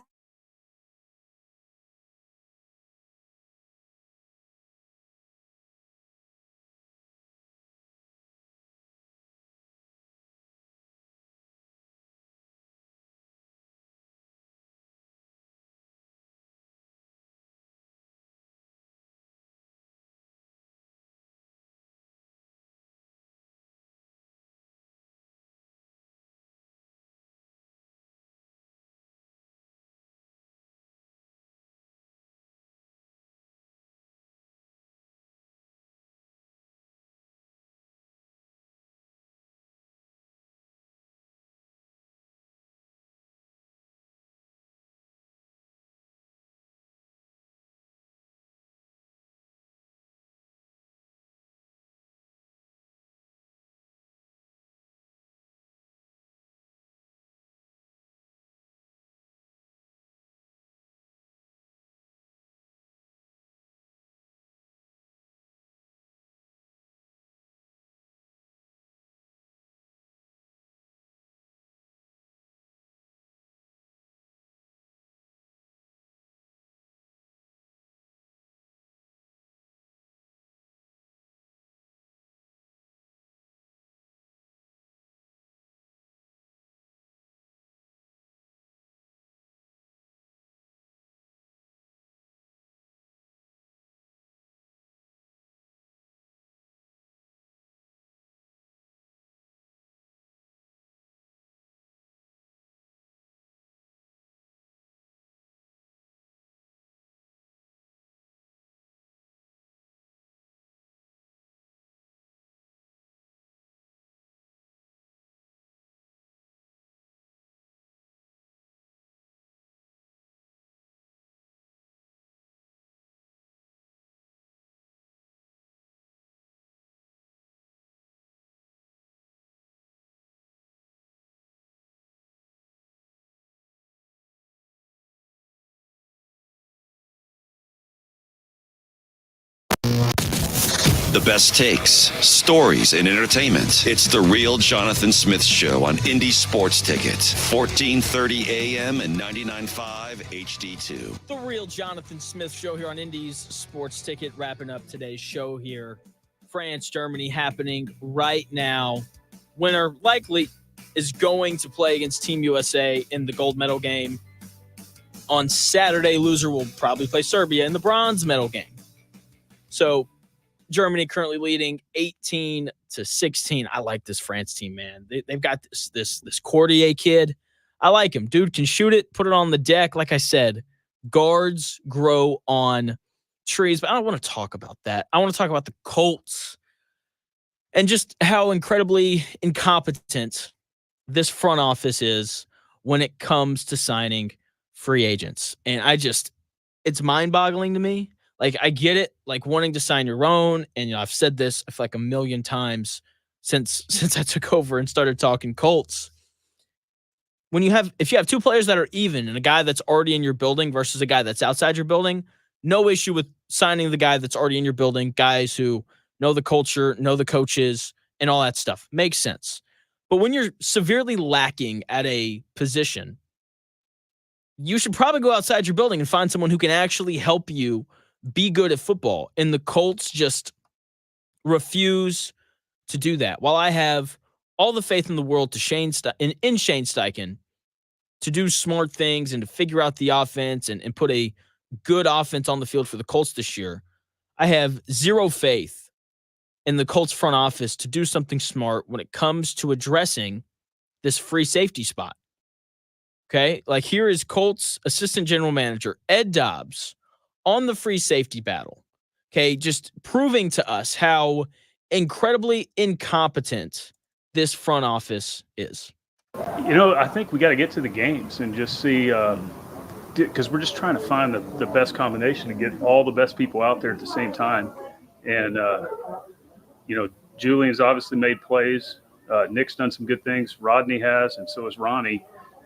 The best takes, stories, and entertainment. It's the Real Jonathan Smith Show on Indy Sports Ticket, 1430 AM and 99.5 HD2. The Real Jonathan Smith Show here on Indy's Sports Ticket, wrapping up today's show here. France, Germany happening right now. Winner likely is going to play against Team USA in the gold medal game. On Saturday, loser will probably play Serbia in the bronze medal game. So Germany currently leading 18-16. I like this France team, man. They've got this Cordier kid. I like him. Dude can shoot it, put it on the deck. Like I said, guards grow on trees. But I don't want to talk about that. I want to talk about the Colts and just how incredibly incompetent this front office is when it comes to signing free agents. And it's mind-boggling to me. Like, I get it, like wanting to sign your own. And, I've said this, I feel like a million times since I took over and started talking Colts. If you have two players that are even and a guy that's already in your building versus a guy that's outside your building, no issue with signing the guy that's already in your building, guys who know the culture, know the coaches, and all that stuff. Makes sense. But when you're severely lacking at a position, you should probably go outside your building and find someone who can actually help you be good at football. And the Colts just refuse to do that. While I have all the faith in the world in Shane Steichen to do smart things and to figure out the offense and put a good offense on the field for the Colts this year, I have zero faith in the Colts front office to do something smart when it comes to addressing this free safety spot. Okay? Like, here is Colts assistant general manager Ed Dodds on the free safety battle. Okay, just proving to us how incredibly incompetent this front office is. I think we got to get to the games and just see, because we're just trying to find the best combination to get all the best people out there at the same time. And, Julian's obviously made plays. Nick's done some good things. Rodney has, and so has Ronnie.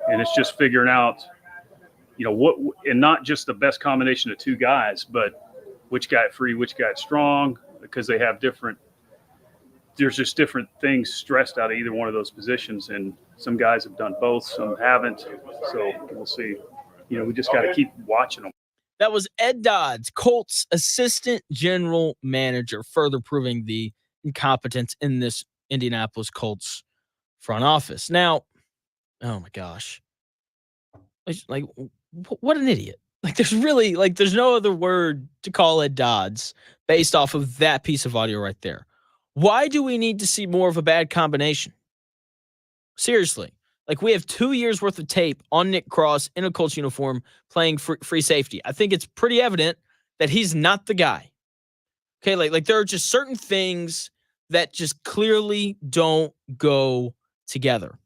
And it's just figuring out, and not just the best combination of two guys, but which got free, which got strong, because they have there's just different things stressed out of either one of those positions. And some guys have done both, some haven't. So we'll see. We just got to keep watching them. That was Ed Dodds, Colts assistant general manager, further proving the incompetence in this Indianapolis Colts front office. Now, oh my gosh. Like, what an idiot. Like, there's no other word to call Ed Dodds based off of that piece of audio right there. Why do we need to see more of a bad combination? Seriously. Like, we have 2 years worth of tape on Nick Cross in a Colts uniform playing free safety. I think it's pretty evident that he's not the guy. Okay, like there are just certain things that just clearly don't go together.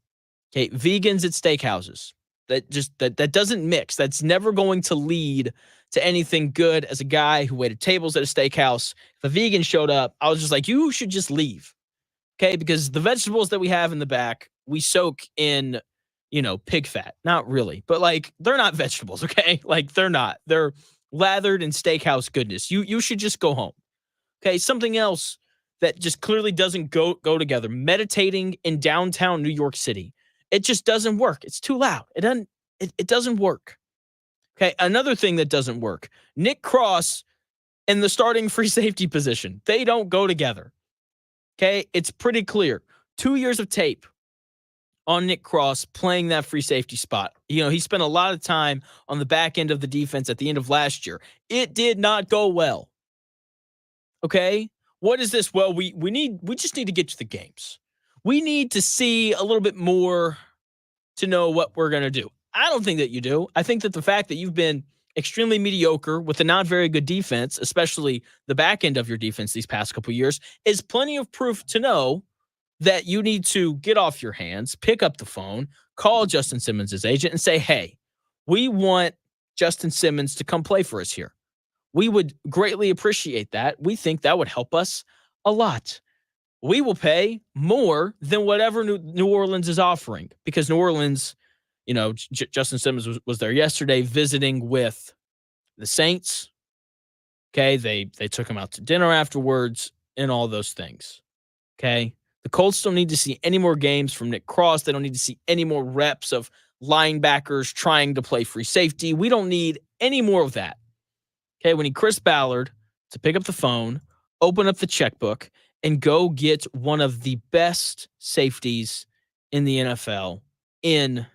Okay, vegans at steakhouses. That doesn't mix. That's never going to lead to anything good. As a guy who waited tables at a steakhouse, if a vegan showed up, I was just like, you should just leave. Okay, because the vegetables that we have in the back, we soak in, pig fat. Not really, but like, they're not vegetables, okay? Like, they're not. They're lathered in steakhouse goodness. You should just go home. Okay, something else that just clearly doesn't go together. Meditating in downtown New York City. It just doesn't work. It's too loud. It doesn't work. Okay, another thing that doesn't work. Nick Cross and the starting free safety position. They don't go together. Okay, it's pretty clear. 2 years of tape on Nick Cross playing that free safety spot. He spent a lot of time on the back end of the defense at the end of last year. It did not go well. Okay? What is this? Well, we just need to get to the games. We need to see a little bit more to know what we're going to do. I don't think that you do. I think that the fact that you've been extremely mediocre with a not very good defense, especially the back end of your defense these past couple of years, is plenty of proof to know that you need to get off your hands, pick up the phone, call Justin Simmons' agent and say, hey, we want Justin Simmons to come play for us here. We would greatly appreciate that. We think that would help us a lot. We will pay more than whatever New Orleans is offering, because New Orleans, Justin Simmons was there yesterday visiting with the Saints. Okay, they took him out to dinner afterwards. in all those things. Okay. The Colts don't need to see any more games from Nick Cross. They don't need to see any more reps of linebackers trying to play free safety. We don't need any more of that. Okay. We need Chris Ballard to pick up the phone, open up the checkbook, and go get one of the best safeties in the NFL in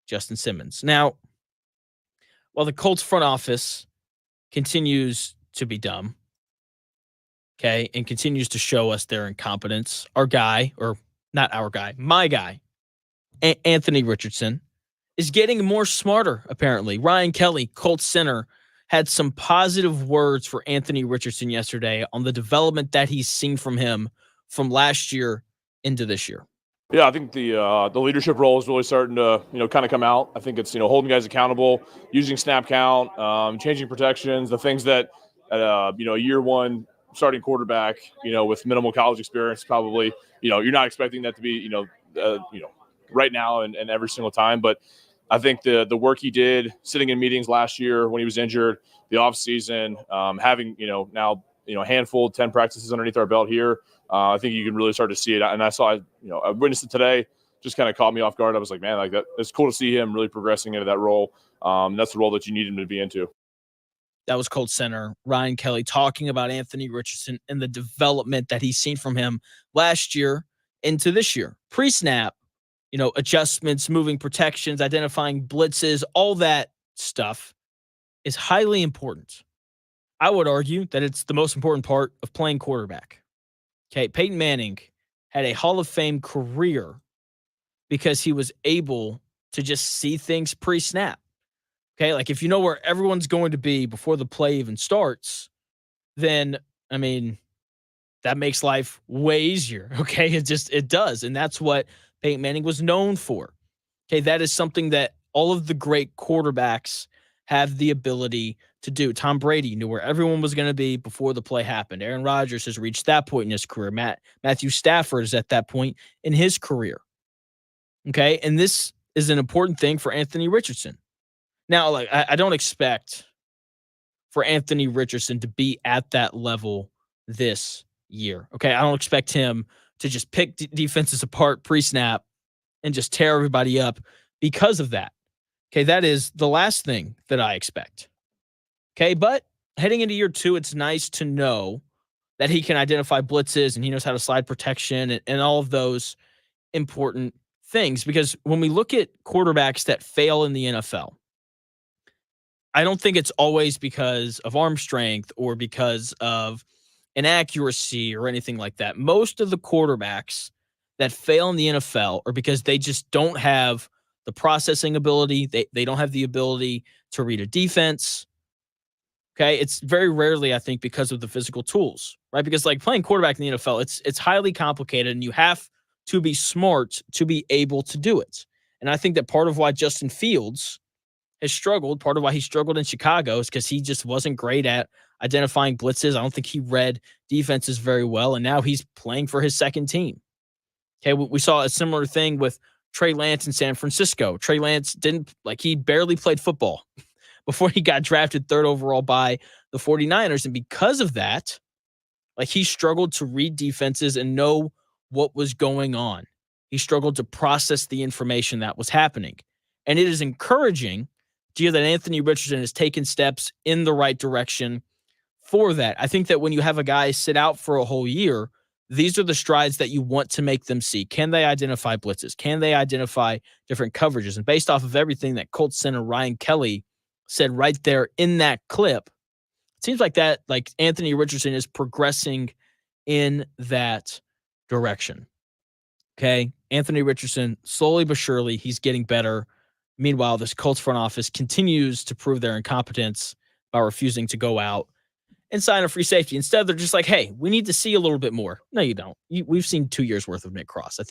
Justin Simmons. Now, while the Colts front office continues to be dumb, okay, and continues to show us their incompetence, our guy, or not our guy, my guy, Anthony Richardson, is getting more smarter, apparently. Ryan Kelly, Colts center, had some positive words for Anthony Richardson yesterday on the development that he's seen from him from last year into this year. Yeah, I think the leadership role is really starting to kind of come out. I think it's holding guys accountable, using snap count, changing protections, the things that a year one starting quarterback with minimal college experience probably you're not expecting that to be right now and every single time. But I think the work he did sitting in meetings last year when he was injured, the offseason, having now a handful, 10 practices underneath our belt here. I think you can really start to see it. And I witnessed it today, just kind of caught me off guard. I was like, man, like that. It's cool to see him really progressing into that role. That's the role that you need him to be into. That was Colts center Ryan Kelly talking about Anthony Richardson and the development that he's seen from him last year into this year. Pre-snap, adjustments, moving protections, identifying blitzes, all that stuff is highly important. I would argue that it's the most important part of playing quarterback. Okay, Peyton Manning had a Hall of Fame career because he was able to just see things pre-snap. Okay, like if you know where everyone's going to be before the play even starts, then, that makes life way easier. Okay, it does. And that's what Peyton Manning was known for. Okay, that is something that all of the great quarterbacks have the ability to do. Tom Brady knew where everyone was going to be before the play happened. Aaron Rodgers has reached that point in his career. Matthew Stafford is at that point in his career. Okay, and this is an important thing for Anthony Richardson. Now, I don't expect for Anthony Richardson to be at that level this year. Okay, I don't expect him to just pick defenses apart pre-snap and just tear everybody up because of that. Okay, that is the last thing that I expect. Okay, but heading into year two, it's nice to know that he can identify blitzes and he knows how to slide protection and all of those important things. Because when we look at quarterbacks that fail in the NFL, I don't think it's always because of arm strength or because of inaccuracy or anything like that. Most of the quarterbacks that fail in the NFL are because they just don't have the processing ability. They don't have the ability to read a defense. Okay, it's very rarely, I think, because of the physical tools, right? Because like playing quarterback in the NFL, it's highly complicated, and you have to be smart to be able to do it. And I think that part of why Justin Fields has struggled, part of why he struggled in Chicago is because he just wasn't great at identifying blitzes. I don't think he read defenses very well, and now he's playing for his second team. Okay, we saw a similar thing with Trey Lance in San Francisco. Trey Lance he barely played football before he got drafted third overall by the 49ers. And because of that, he struggled to read defenses and know what was going on. He struggled to process the information that was happening. And it is encouraging to hear that Anthony Richardson has taken steps in the right direction for that. I think that when you have a guy sit out for a whole year, these are the strides that you want to make them see. Can they identify blitzes? Can they identify different coverages? And based off of everything that Colts center Ryan Kelly said right there in that clip, it seems like Anthony Richardson is progressing in that direction. Okay. Anthony Richardson, slowly but surely, he's getting better. Meanwhile, this Colts front office continues to prove their incompetence by refusing to go out and sign a free safety. Instead, they're just like, hey, we need to see a little bit more. No, you don't. We've seen 2 years worth of Nick Cross. I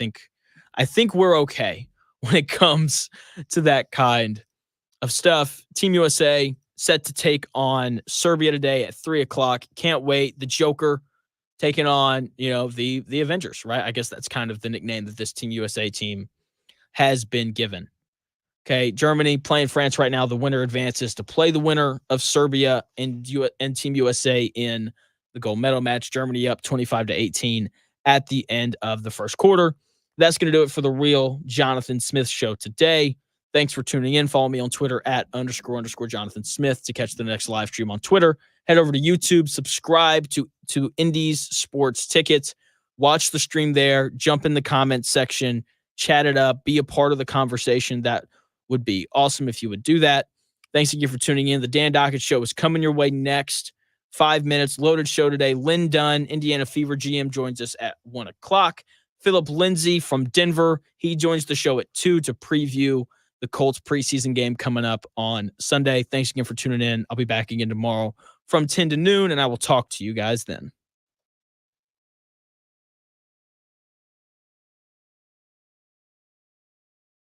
think we're okay when it comes to that kind of stuff. Team USA set to take on Serbia today at 3:00. Can't wait. The Joker taking on, the Avengers, right? I guess that's kind of the nickname that this Team USA team has been given. Okay, Germany playing France right now. The winner advances to play the winner of Serbia and Team USA in the gold medal match. Germany up 25-18 at the end of the first quarter. That's going to do it for the Real Jonathan Smith Show today. Thanks for tuning in. Follow me on Twitter at __ Jonathan Smith to catch the next live stream on Twitter. Head over to YouTube, subscribe to Indies Sports Tickets. Watch the stream there. Jump in the comments section. Chat it up. Be a part of the conversation. That would be awesome if you would do that. Thanks again for tuning in. The Dan Dockett Show is coming your way next. 5 minutes. Loaded show today. Lynn Dunn, Indiana Fever GM, joins us at 1 o'clock. Philip Lindsay from Denver. He joins the show at 2 to preview the Colts preseason game coming up on Sunday. Thanks again for tuning in. I'll be back again tomorrow from 10 to noon, and I will talk to you guys then.